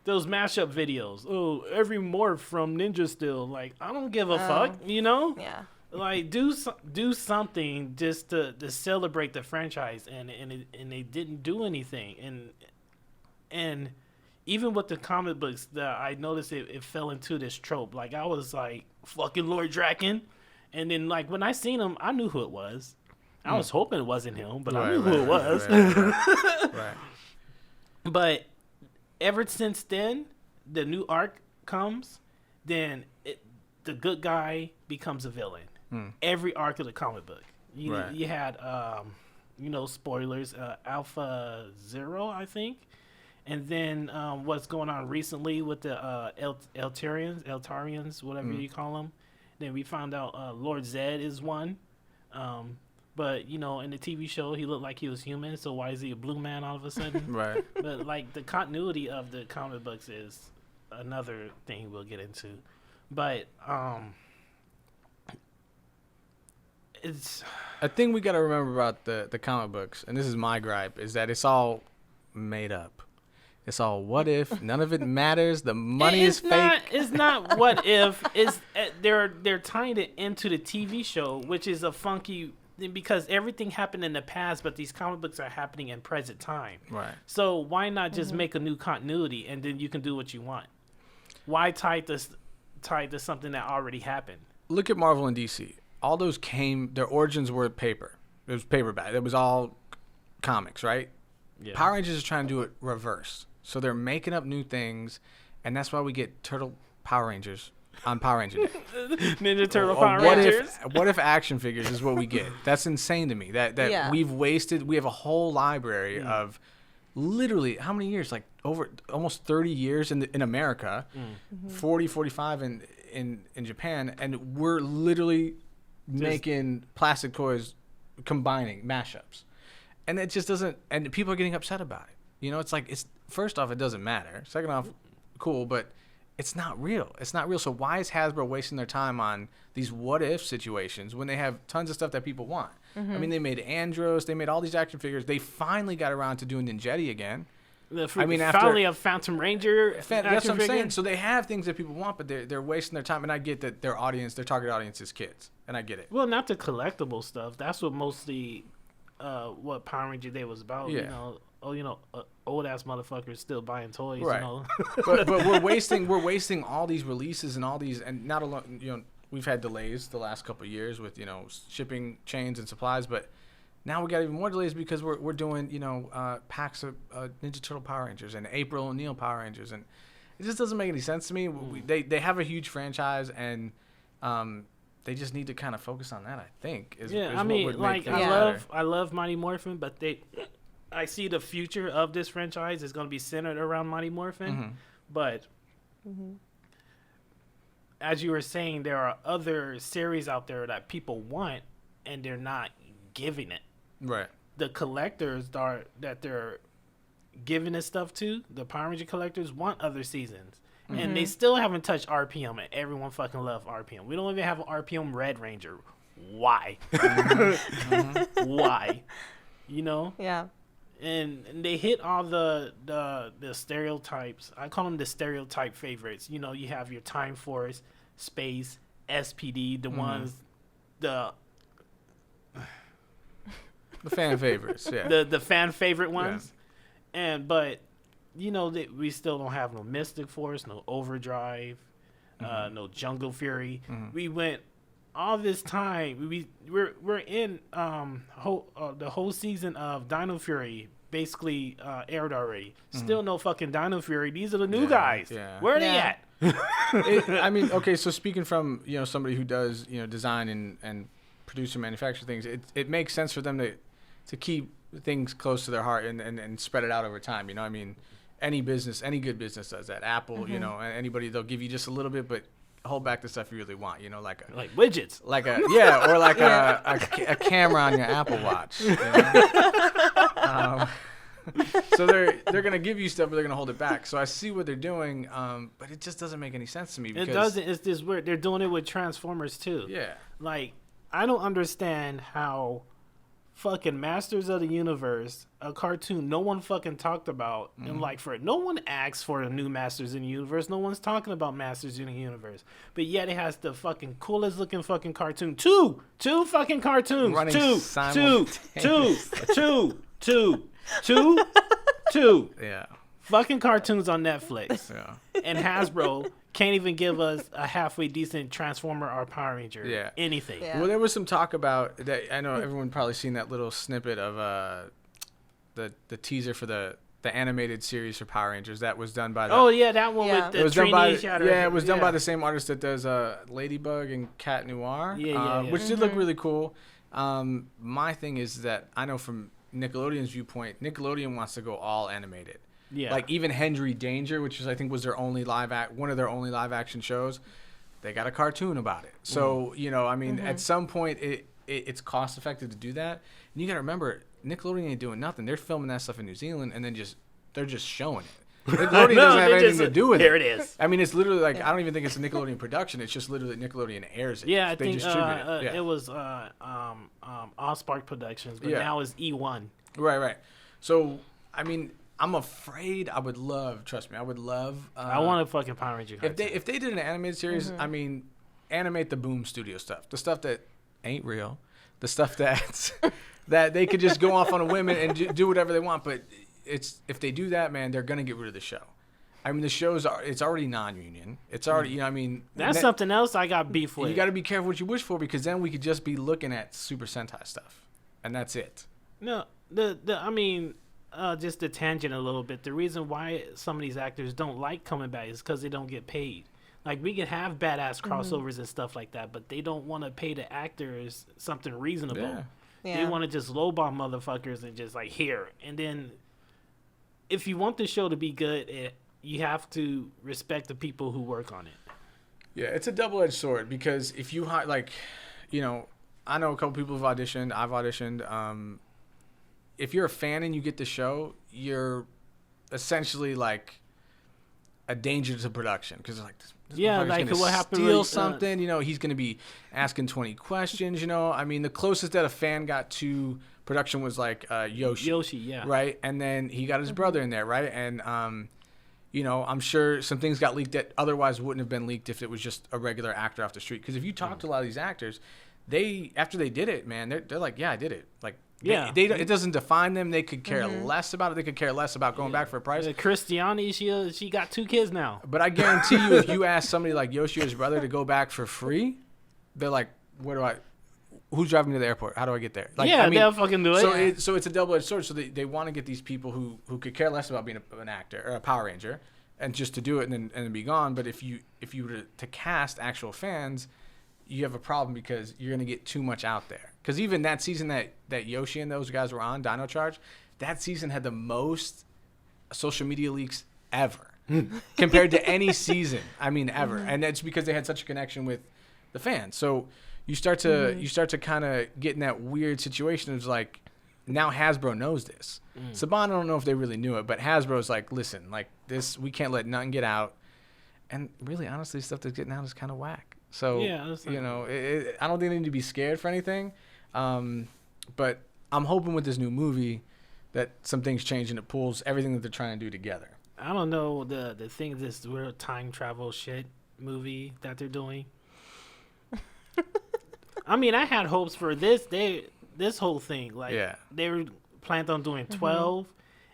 Those mashup videos. Every morph from Ninja Steel. Like, I don't give a fuck, you know? Yeah. Like, do something just to celebrate the franchise, and they didn't do anything. And even with the comic books, that I noticed it fell into this trope. Like, I was like, fucking Lord Draken. And then, like, when I seen him, I knew who it was. I was hoping it wasn't him, but I knew who it was. Right. But ever since then, the new arc comes, then the good guy becomes a villain. Every arc of the comic book. You had, spoilers, Alpha Zero, I think. And then what's going on recently with the Eltarians, whatever you call them. Then we found out Lord Zed is one. But, you know, in the TV show, he looked like he was human. So why is he a blue man all of a sudden? Right. But, like, the continuity of the comic books is another thing we'll get into. But it's... A thing we got to remember about the comic books, and this is my gripe, is that it's all made up. It's all what if. None of it matters. The money is fake. It's not what if. It's they're tying it into the TV show, which is a funky, because everything happened in the past, but these comic books are happening in present time. Right. So why not just make a new continuity and then you can do what you want? Why tie this to something that already happened? Look at Marvel and DC. All those their origins were paper. It was paperback. It was all comics, right? Yeah. Power Rangers is trying to do it reverse. So they're making up new things, and that's why we get Turtle Power Rangers on Power Ranger Day. Ninja Turtle Power Rangers. What if action figures is what we get? That's insane to me. That we have a whole library of literally how many years? Like over almost 30 years in America, 40, 45 in Japan, and we're literally making plastic toys combining mashups. And it just doesn't, and people are getting upset about it. You know, it's like, first off, it doesn't matter. Second off, cool, but it's not real. It's not real. So why is Hasbro wasting their time on these what-if situations when they have tons of stuff that people want? I mean, they made Andros, they made all these action figures. They finally got around to doing Ninjetti again. Finally a Phantom Ranger. That's what I'm saying. So they have things that people want, but they're wasting their time. And I get that their target audience is kids, and I get it. Well, not the collectible stuff. That's what mostly what Power Ranger Day was about. Yeah. You know, old ass motherfuckers still buying toys. Right. You know? but we're wasting all these releases and all these, and not alone. You know, we've had delays the last couple of years with, you know, shipping chains and supplies, but now we got even more delays because we're doing, you know, packs of Ninja Turtle Power Rangers and April O'Neil Power Rangers, and it just doesn't make any sense to me. They have a huge franchise, and they just need to kind of focus on that. I think. I love Mighty Morphin, but I see the future of this franchise is going to be centered around Mighty Morphin, but as you were saying, there are other series out there that people want, and they're not giving it. Right. The collectors that they're giving this stuff to, the Power Ranger collectors, want other seasons. And they still haven't touched RPM, and everyone fucking loves RPM. We don't even have an RPM Red Ranger. Why? Why? You know? Yeah. And they hit all the stereotypes. I call them the stereotype favorites. You know, you have your Time Force, Space, SPD, the ones, the fan favorites, yeah. The fan favorite ones. Yeah. But you know that we still don't have no Mystic Force, no Overdrive, no Jungle Fury. We went all this time. We're in the whole season of Dino Fury basically aired already. Still no fucking Dino Fury. These are the new guys. Yeah. Where are they at? I mean, okay. So speaking from, you know, somebody who does, you know, design and produce and manufacture things, it makes sense for them to keep things close to their heart and spread it out over time. You know, I mean, any good business does that. Apple, you know, anybody, they'll give you just a little bit, but hold back the stuff you really want. You know, like widgets, or like a camera on your Apple Watch. You know? So they're gonna give you stuff, but they're gonna hold it back. So I see what they're doing, but it just doesn't make any sense to me. Because it doesn't. It's this weird. They're doing it with Transformers too. Yeah. Like, I don't understand how fucking Masters of the Universe, a cartoon no one fucking talked about, and like no one asked for a new Masters in the Universe. No one's talking about Masters in the Universe, but yet it has the fucking coolest looking fucking cartoon. Two fucking cartoons. Running Two. Yeah. Fucking cartoons on Netflix. Yeah. And Hasbro can't even give us a halfway decent Transformer or Power Ranger. Yeah. Anything. Yeah. Well, there was some talk about that. I know everyone probably seen that little snippet of the teaser for the animated series for Power Rangers that was done by that one with the Trini Shatter. Yeah, it was done by the same artist that does Ladybug and Cat Noir. Which did look really cool. My thing is that I know from Nickelodeon's viewpoint, Nickelodeon wants to go all animated. Yeah. Like even Henry Danger, which is I think was their only one of their only live action shows, they got a cartoon about it. So you know, I mean, at some point it's cost effective to do that. And you got to remember, Nickelodeon ain't doing nothing. They're filming that stuff in New Zealand, and then they're just showing it. Nickelodeon doesn't have anything to do with it. Here it is. I mean, it's literally like I don't even think it's a Nickelodeon production. It's just literally Nickelodeon airs it. Yeah, I they think distribute it. it was Allspark Productions, but now it's E1. Right. So I mean, I'm afraid I would love. Trust me, I would love. I want a fucking Power Ranger cartoon. If they did an animated series, I mean, animate the Boom Studio stuff, the stuff that ain't real, the stuff that that they could just go off on a whim and do whatever they want. But if they do that, man, they're gonna get rid of the show. I mean, it's already non-union. It's already, you know, I mean, that's something else I got beef with. You got to be careful what you wish for, because then we could just be looking at Super Sentai stuff, and that's it. No, I mean, just to tangent a little bit. The reason why some of these actors don't like coming back is because they don't get paid. Like, we can have badass crossovers and stuff like that, but they don't want to pay the actors something reasonable. Yeah. They want to just lowball motherfuckers and just like here. And then, if you want the show to be good, you have to respect the people who work on it. Yeah, it's a double-edged sword, because if you like, you know, I know a couple people have auditioned. I've auditioned. If you're a fan and you get the show, you're essentially like a danger to production, because like this like what happened? Steal something, you know, he's gonna be asking 20 questions. You know, I mean, the closest that a fan got to production was like Yoshi. Yoshi, yeah. Right, and then he got his brother in there, right, and you know, I'm sure some things got leaked that otherwise wouldn't have been leaked if it was just a regular actor off the street. Because if you talk to a lot of these actors, after they did it, man, they're like, yeah, I did it. Like, yeah, it doesn't define them. They could care less about it. They could care less about going back for a price. Christiani, she got 2 kids now. But I guarantee you, if you ask somebody like Yoshi or his brother to go back for free, they're like, who's driving me to the airport? How do I get there? Like, yeah, I mean, they'll fucking do it. So it's a double-edged sword. So they want to get these people who could care less about being an actor or a Power Ranger, and just to do it and then be gone. But if you were to cast actual fans, you have a problem, because you're going to get too much out there. Because even that season that Yoshi and those guys were on, Dino Charge, that season had the most social media leaks ever compared to any season. I mean, ever. And that's because they had such a connection with the fans. So you start to kind of get in that weird situation. It's like, now Hasbro knows this. Saban, I don't know if they really knew it, but Hasbro's like, listen, like this, we can't let nothing get out. And really, honestly, stuff that's getting out is kind of whack. So, you know, I don't think they need to be scared for anything. But I'm hoping with this new movie that some things change and it pulls everything that they're trying to do together. I don't know the thing, this weird time travel shit movie that they're doing. I mean, I had hopes for this whole thing. Like, they were planned on doing 12,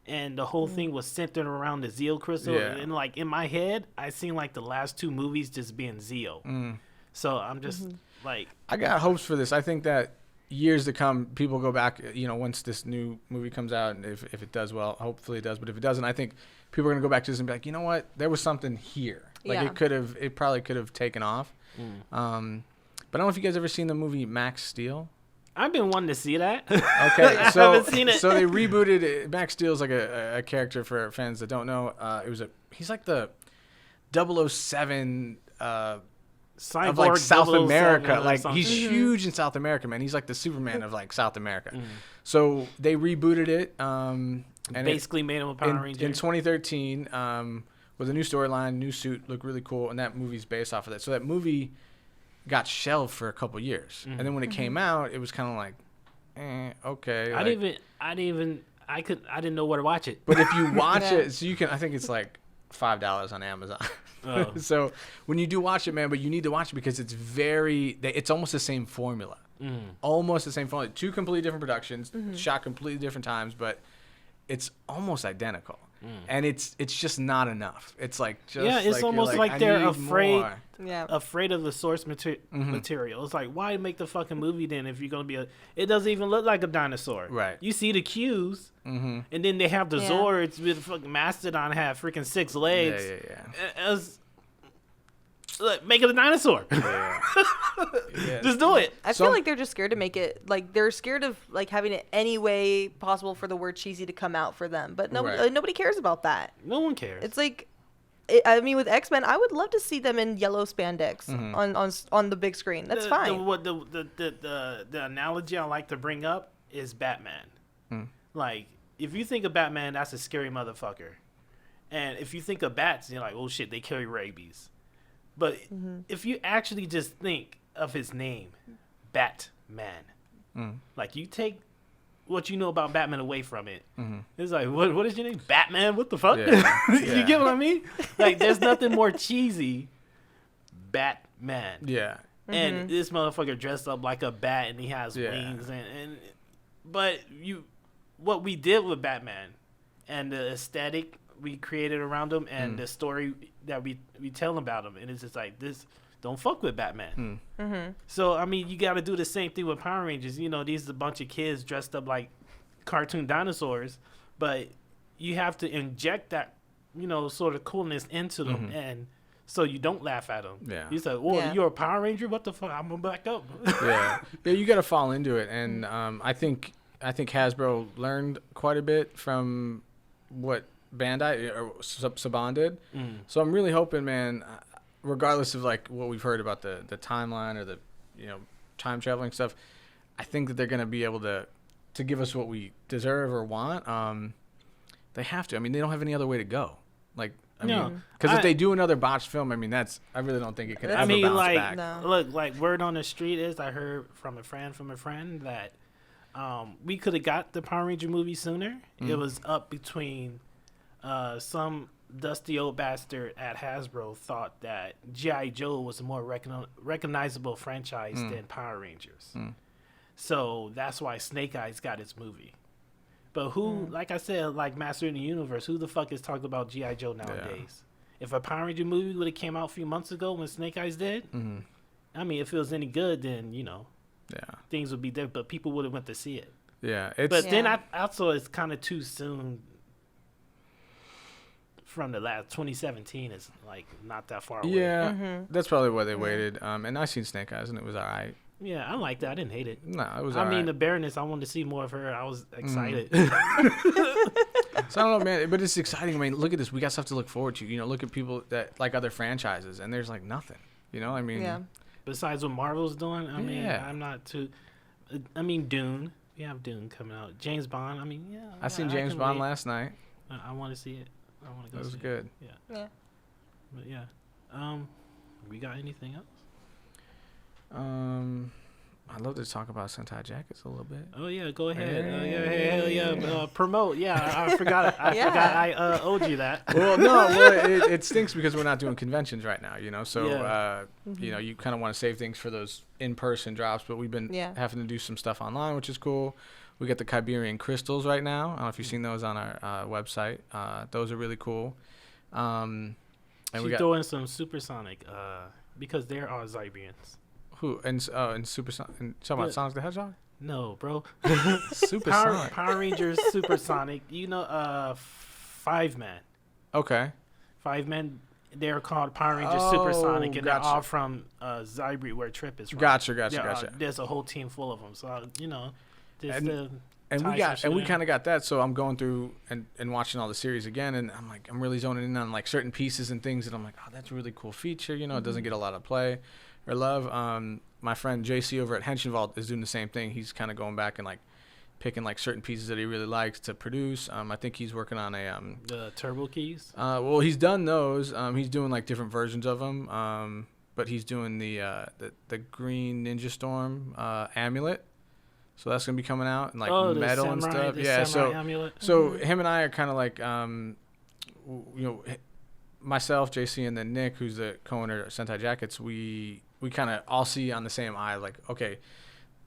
and the whole thing was centered around the Zeal crystal. And like in my head, I seen like the last 2 movies just being Zeal. So I'm just like, I got hopes for this. I think that years to come, people go back, you know, once this new movie comes out, and if it does well, hopefully it does. But if it doesn't, I think people are gonna go back to this and be like, you know what, there was something here. Like it probably could have taken off. But I don't know if you guys ever seen the movie Max Steel. I've been wanting to see that. Okay, so I haven't seen it. So they rebooted it. Max Steel's like a character for fans that don't know. He's like the 007 Cyborg of like South 007 America. Like something. he's huge in South America, man. He's like the Superman of like South America. So they rebooted it. And basically made him a Power Ranger in 2013 with a new storyline, new suit, looked really cool, and that movie's based off of that. So that movie got shelved for a couple years, and then when it came out, it was kind of like, okay. I didn't know where to watch it. But if you watch it, so you can. I think it's like $5 on Amazon. Oh. So when you do watch it, man, but you need to watch it because it's almost the same formula. Almost the same formula. 2 completely different productions, shot completely different times, but it's almost identical. And it's just not enough. It's like it's almost like they're afraid more. Afraid of the source material. It's like, why make the fucking movie then if you're gonna be it doesn't even look like a dinosaur. Right. You see the cues, and then they have the Zords with fucking Mastodon have freaking 6 legs. Yeah. look, make it a dinosaur. Yeah. Just do it. I feel like they're just scared to make it, like, they're scared of, like, having it any way possible for the word cheesy to come out for them. But nobody cares about that. No one cares. It's like, I mean, with X-Men, I would love to see them in yellow spandex on the big screen. That's fine. The analogy I like to bring up is Batman. Like, if you think of Batman, that's a scary motherfucker. And if you think of bats, you're like, oh shit, they carry rabies. But if you actually just think of his name, Batman, like you take what you know about Batman away from it, it's like, what is your name? Batman? What the fuck? Yeah. You get what I mean? Like, there's nothing more cheesy. Batman. Yeah. And this motherfucker dressed up like a bat and he has wings but what we did with Batman and the aesthetic we created around him and the story that we tell about him, and it's just like, this don't fuck with Batman. So I mean, you got to do the same thing with Power Rangers. You know, these are a bunch of kids dressed up like cartoon dinosaurs, but you have to inject that, you know, sort of coolness into them, and so you don't laugh at them. Yeah. You say, well, you're a Power Ranger? What the fuck? I'm gonna back up. Yeah, you got to fall into it, and I think Hasbro learned quite a bit from what Bandai or Saban did. So I'm really hoping, man, regardless of like what we've heard about the timeline or the, you know, time traveling stuff, I think that they're gonna be able to give us what we deserve or want. They have to. I mean, they don't have any other way to go. Like, I mean, because if they do another botched film, I mean, I really don't think it can ever bounce back. Look, like, word on the street is, I heard from a friend that we could have got the Power Ranger movie sooner. It was up between some dusty old bastard at Hasbro thought that G.I. Joe was a more recognizable franchise than Power Rangers. So that's why Snake Eyes got its movie. But who, like I said, like Master of the Universe, who the fuck is talking about G.I. Joe nowadays? If a Power Ranger movie would have came out a few months ago when Snake Eyes did, I mean, if it was any good, then, you know, things would be different, but people would have went to see it. Yeah. Then I also, it's kind of too soon from the last 2017 is like not that far away. Yeah, that's probably why they waited. And I seen Snake Eyes and it was all right. Yeah, I liked that. I didn't hate it. No, it was. I mean, the Baroness. I wanted to see more of her. I was excited. So I don't know, man, but it's exciting. I mean, look at this. We got stuff to look forward to. You know, look at people that like other franchises, and there's like nothing. You know, I mean, besides what Marvel's doing, I mean, I'm not too. I mean, Dune. We have Dune coming out. James Bond. I mean, I seen James Bond last night. I want to see it. I want to go. It was see good. It. Yeah. But we got anything else? I'd love to talk about Sentai jackets a little bit. Oh yeah, go ahead. Yeah. Promote. Yeah, I forgot. I owed you that. Well, no, it stinks because we're not doing conventions right now. You know, so you know, you kind of want to save things for those in-person drops, but we've been having to do some stuff online, which is cool. We got the Kyberian crystals right now. I don't know if you've seen those on our website. Those are really cool. And she's doing some supersonic because there are Zybrians. Who and Supersonic? And talking about Sonic the Hedgehog? No, bro. Supersonic. Power Rangers Supersonic. You know, 5 Man. Okay. 5 Men. They're called Power Rangers Supersonic, and they're all from Zybri, where Trip is from. Gotcha. There's a whole team full of them. So you know, we kind of got that. So I'm going through and watching all the series again, and I'm really zoning in on like certain pieces and things that I'm like, oh, that's a really cool feature. You know, it doesn't get a lot of play or love. My friend JC over at Henshin Vault is doing the same thing. He's kind of going back and like picking like certain pieces that he really likes to produce. I think he's working on the turbo keys. Well, he's done those. He's doing like different versions of them. But he's doing the Green Ninja Storm amulet. So that's gonna be coming out and like metal and stuff. Yeah. So him and I are kind of like you know, myself, JC, and then Nick, who's the co-owner of Sentai Jackets. We kind of all see on the same eye, like, okay,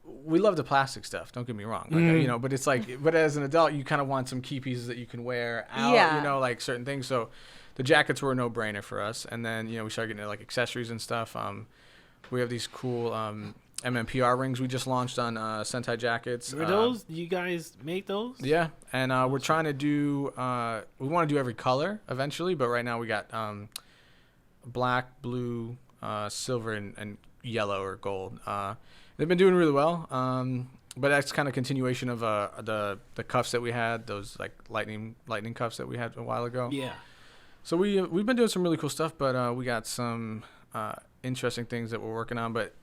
we love the plastic stuff, don't get me wrong, like, you know, but it's like, but as an adult, you kind of want some key pieces that you can wear out, you know, like certain things. So the jackets were a no-brainer for us. And then, you know, we started getting into like accessories and stuff. We have these cool MMPR rings we just launched on Sentai Jackets. Were those, you guys make those? Yeah, and we're trying to do, we want to do every color eventually, but right now we got black, blue, silver and yellow or gold. They've been doing really well. But that's kind of continuation of the cuffs that we had, those like lightning cuffs that we had a while ago. Yeah. So we've been doing some really cool stuff, but we got some interesting things that we're working on. But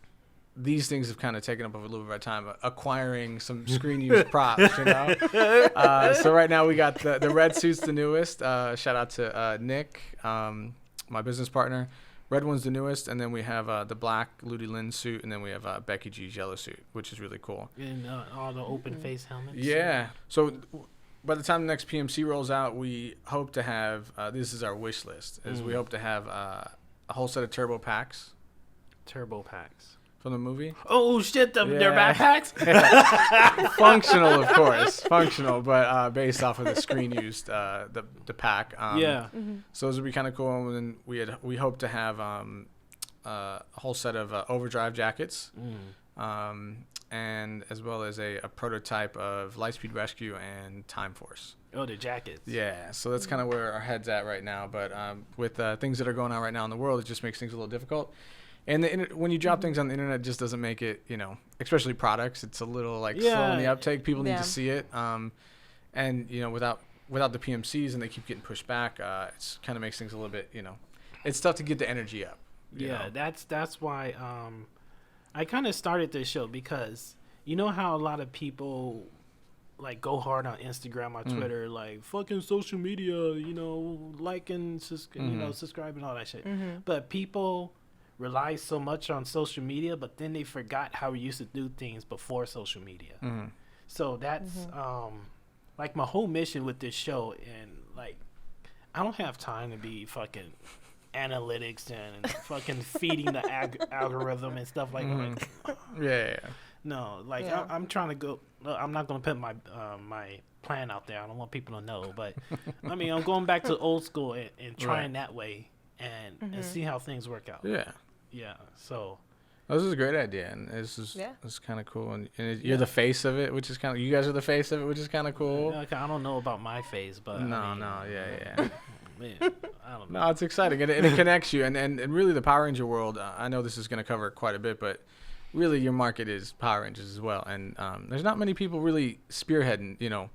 these things have kind of taken up a little bit of our time, acquiring some screen use props, you know. So right now we got the red suit's the newest. Shout out to Nick, my business partner. Red one's the newest, and then we have the black Ludi Lin suit, and then we have Becky G's yellow suit, which is really cool. And all the open face helmets. Yeah. So by the time the next PMC rolls out, we hope to have this is our wish list. We hope to have a whole set of turbo packs. Turbo packs. From the movie. Oh shit! Their backpacks. Functional, of course, functional, but based off of the screen used, the pack. Yeah. So those would be kind of cool. And then we hope to have a whole set of overdrive jackets, and as well as a prototype of Lightspeed Rescue and Time Force. Oh, the jackets. Yeah, so that's kind of where our head's at right now. But with things that are going on right now in the world, it just makes things a little difficult. And when you drop things on the internet, it just doesn't make it, especially products. It's a little slow in the uptake. People need to see it. And without the PMCs and they keep getting pushed back, it's kind of makes things a little bit, it's tough to get the energy up. You know? That's why I kind of started this show, because you know how a lot of people go hard on Instagram or Twitter, fucking social media, liking, subscribing, all that shit. But people rely so much on social media, but then they forgot how we used to do things before social media. So that's my whole mission with this show. And I don't have time to be fucking analytics and fucking feeding the algorithm and stuff like that. Yeah. No, I'm trying to go. I'm not gonna put my my plan out there. I don't want people to know, but I mean, I'm going back to old school and trying that way and see how things work out. Yeah. So this is a great idea, and it's kind of cool. And you're the face of it, which is kind of. You guys are the face of it, which is kind of cool. I don't know about my face, but yeah. Man, I don't know. No, it's exciting, and it connects you. And really, the Power Ranger world. I know this is going to cover quite a bit, but really, your market is Power Rangers as well. And there's not many people really spearheading,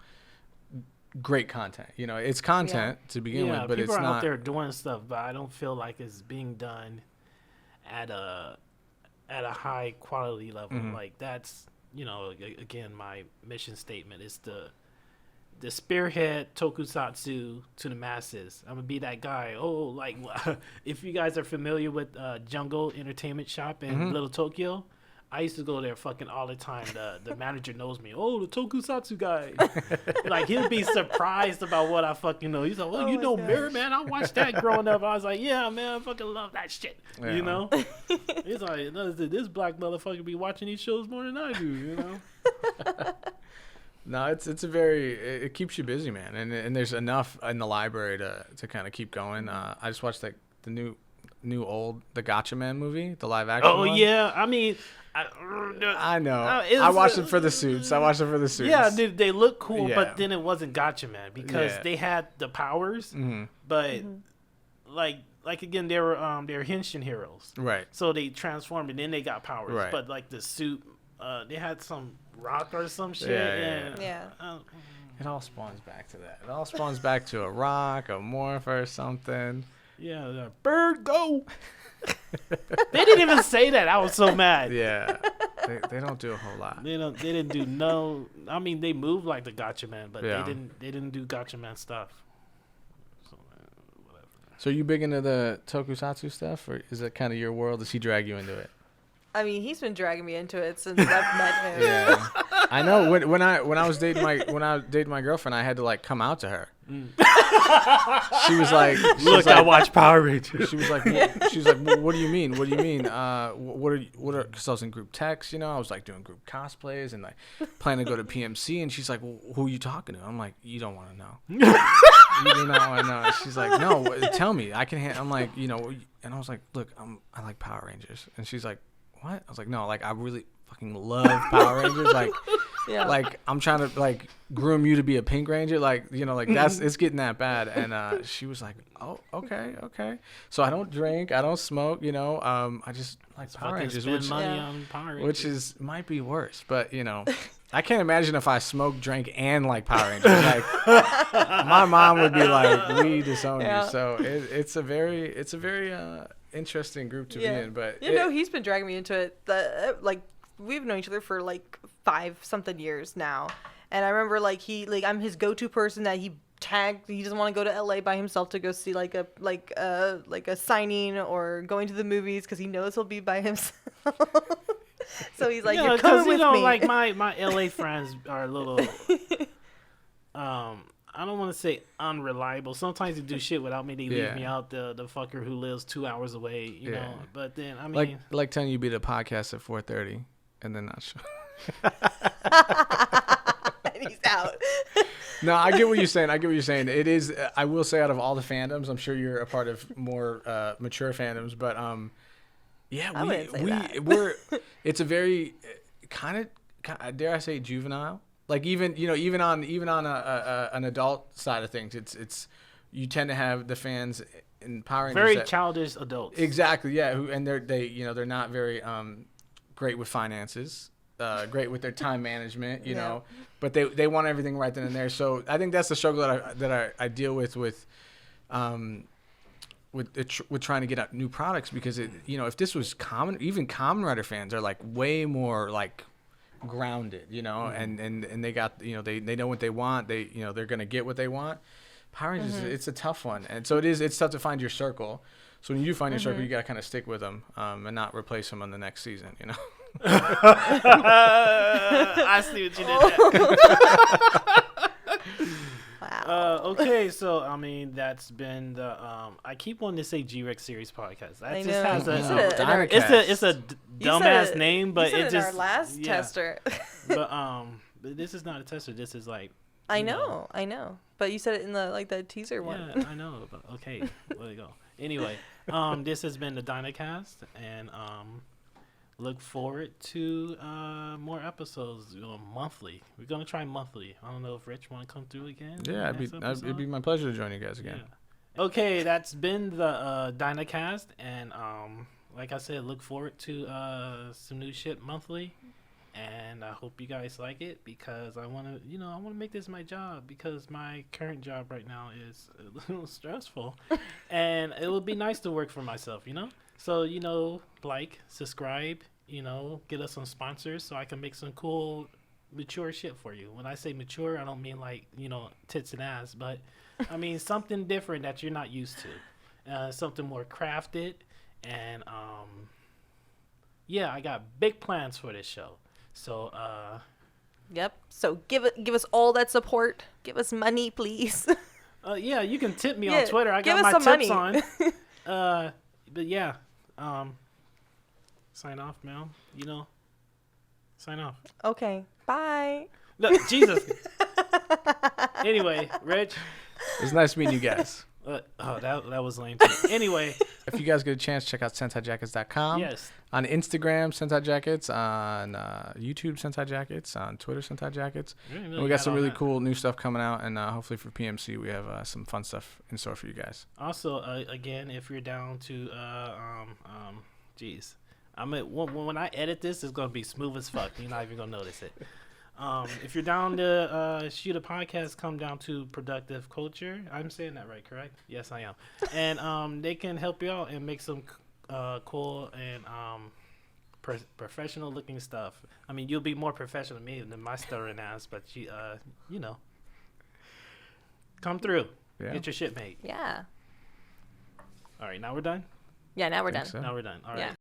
great content. It's content to begin with, but it's not. People are out there doing stuff, but I don't feel like it's being done at a high quality level. That's again, my mission statement is the spearhead tokusatsu to the masses. I'm gonna be that guy. If you guys are familiar with Jungle Entertainment Shop in Little Tokyo, I used to go there fucking all the time. The manager knows me. Oh, the tokusatsu guy. He'll be surprised about what I fucking know. He's like, you know Mirror, man. I watched that growing up. I was like, yeah, man, I fucking love that shit. Yeah. He's like, this black motherfucker be watching these shows more than I do, No, it's it keeps you busy, man. And there's enough in the library to kind of keep going. I just watched the the Gotcha Man movie, the live action one. Yeah. I mean, I know. I watched it for the suits. Yeah, they look cool, but then it wasn't Gotcha Man because they had the powers, but again, they were Henshin heroes, right? So they transformed and then they got powers, right? But the suit, they had some rock or some shit. It all spawns back to that. It all spawns back to a rock, a morph, or something. Yeah, bird go. They didn't even say that. I was so mad. Yeah, they don't do a whole lot. They didn't do no. I mean, they moved like the Gotcha Man, but they didn't do Gotcha Man stuff. So whatever. So are you big into the tokusatsu stuff, or is it kind of your world? Does he drag you into it? I mean, he's been dragging me into it since I've met him. Yeah, I know. When I was dating my girlfriend, I had to come out to her. She was like, "Look, I watch Power Rangers." She was like, well, "What do you mean? What do you mean? What are?" Because I was in group text, I was doing group cosplays and planning to go to PMC. And she's like, well, "Who are you talking to?" I'm like, "You don't want to know. You do not want to know." She's like, "No, tell me. I can." I'm like, and I was like, "Look, I like Power Rangers." And she's like, "What?" I was like, "No, I really fucking love Power Rangers. Yeah. Like I'm trying to like groom you to be a Pink Ranger, like like that's it's getting that bad. And she was like, oh, okay. So I don't drink, I don't smoke, I just like Power Rangers, spend which money on Power Rangers. which might be worse, but I can't imagine if I smoked, drank, and like Power Rangers. Like my mom would be like, "We disown you." So it's a very interesting group to be in. But he's been dragging me into it. Like we've known each other for like 5-something years now, and I remember like I'm his go-to person that he tagged. He doesn't want to go to LA by himself to go see like a signing or going to the movies because he knows he'll be by himself. So he's like, "You're coming with me." Like my LA friends are a little, I don't want to say unreliable. Sometimes they do shit without me. They leave me out, the fucker who lives 2 hours away, you know. But then I mean, like telling you be the podcast at 4:30 and then not show. And he's out. No, I get what you're saying. It is. I will say, out of all the fandoms, I'm sure you're a part of more mature fandoms, but we're it's a very kind of dare I say juvenile, like even on an adult side of things, it's you tend to have the fans in Power Rangers very childish adults, exactly, and they're not very great with finances, great with their time management, but they want everything right then and there. So I think that's the struggle that I deal with trying to get out new products, because if this was common, even Kamen Rider fans are like way more like grounded, and they got they know what they want, they're gonna get what they want. Power Rangers, it's a tough one, and so it's tough to find your circle. So when you find your circle, you gotta kind of stick with them and not replace them on the next season. I see what you did there. Wow. Okay, so I mean that's been the I keep wanting to say G-Rex Series podcast. That just has it's a dumbass name, but it just our last tester. but this is not a tester. This is like I know, but you said it in the teaser one. Yeah, I know. But okay, there you go. Anyway, this has been the DYNA, and look forward to more episodes monthly. We're gonna try monthly. I don't know if Rich want to come through again. Yeah, it'd be my pleasure to join you guys again. Yeah. Okay, that's been the DYNA, and like I said, look forward to some new shit monthly, and I hope you guys like it, because I want to make this my job, because my current job right now is a little stressful, and it would be nice to work for myself, So, like, subscribe, get us some sponsors so I can make some cool, mature shit for you. When I say mature, I don't mean like, tits and ass, but I mean something different that you're not used to. Something more crafted. And, I got big plans for this show. So, Yep. So give us all that support. Give us money, please. You can tip me on Twitter. I got my tips money. On. But yeah. Sign off, Mel. Sign off. Okay. Bye. Look, Jesus. Anyway, Rich. It's nice meeting you guys. That was lame too. Anyway. If you guys get a chance, check out SenseiJackets.com. Yes. On Instagram, Sensei Jackets. On YouTube, Sensei Jackets. On Twitter, Sensei Jackets. And we got some really cool new stuff coming out. And hopefully for PMC, we have some fun stuff in store for you guys. Also, again, if you're down to, when I edit this, it's going to be smooth as fuck. You're not even going to notice it. If you're down to shoot a podcast, come down to Productive Culture. I'm saying that right, correct? Yes, I am. And they can help you out and make some cool and professional looking stuff. I mean, you'll be more professional than me than my stuttering ass, but come through. Yeah. Get your shit made. Yeah. All right, now we're done? Yeah, now we're done. So. Now we're done. All right. Yeah.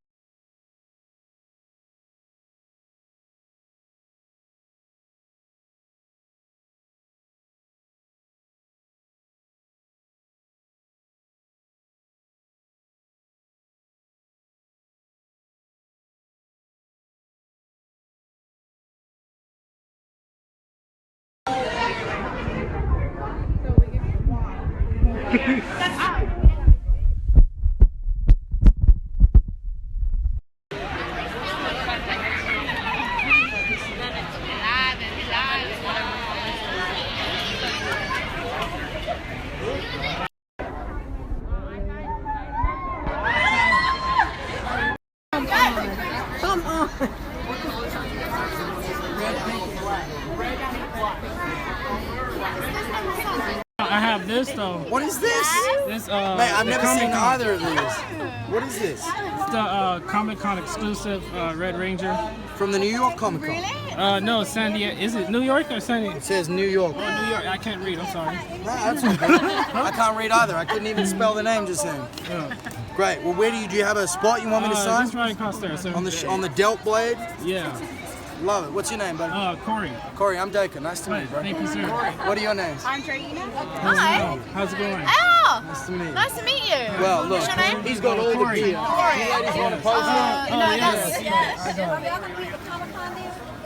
I have this though. What is this? This Man, I've the never seen Comic-Con. either of these. What is this? It's the Comic-Con exclusive Red Ranger. From the New York Comic Con. No, San Diego. Is it New York or San Diego? It says New York. Oh, New York. I can't read. I'm sorry. No, that's okay. I can't read either. I couldn't even spell the name just then. Yeah. Great. Well, do you have a spot you want me to sign? Just right across there, sir. On the Delt blade? Yeah. Love it. What's your name, buddy? Corey. Corey, I'm Daker. Nice to meet you, bro. Thank you, sir. What are your names? Andreina. Hi. How's it going? Oh, Nice to meet you. nice to meet you. Well, look, What's your name? he's got all the Corey. gear. You ladies want to pose it?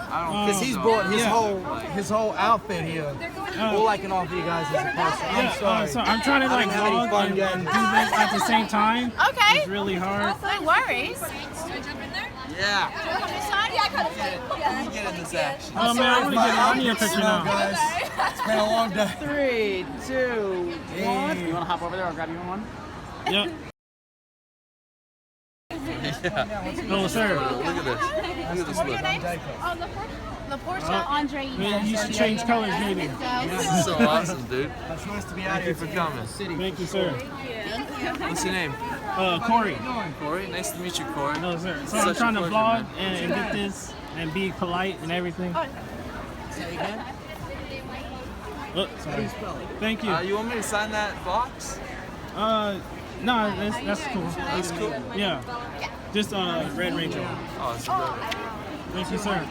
Because he's brought his whole outfit here. All I can offer you guys is a person. I'm sorry. So I'm trying to like I don't have any vlog fun and getting- do this at the same time. Okay. It's really hard. No worries. Yeah. Get in this action. Oh man, I need a picture now. Guys, it's been a long day. 3, 2, 1. You want to hop over there? I'll grab you one. Yep. Oh, sir. Look at this. Look at this look. LaPortia Andreina. Man, you should change colors, maybe. This is so awesome, dude. It's nice to be out Thank here you for coming. Thank you, sir. What's your name? Corey. Corey. Nice to meet you, Corey. No, sir. So Such I'm a trying to pleasure, vlog man. and get this and be polite and everything. Oh, sorry. Thank you. You want me to sign that box? No, that's cool. That's cool. Yeah. Just Red Ranger. Oh, it's good. Thank you, sir.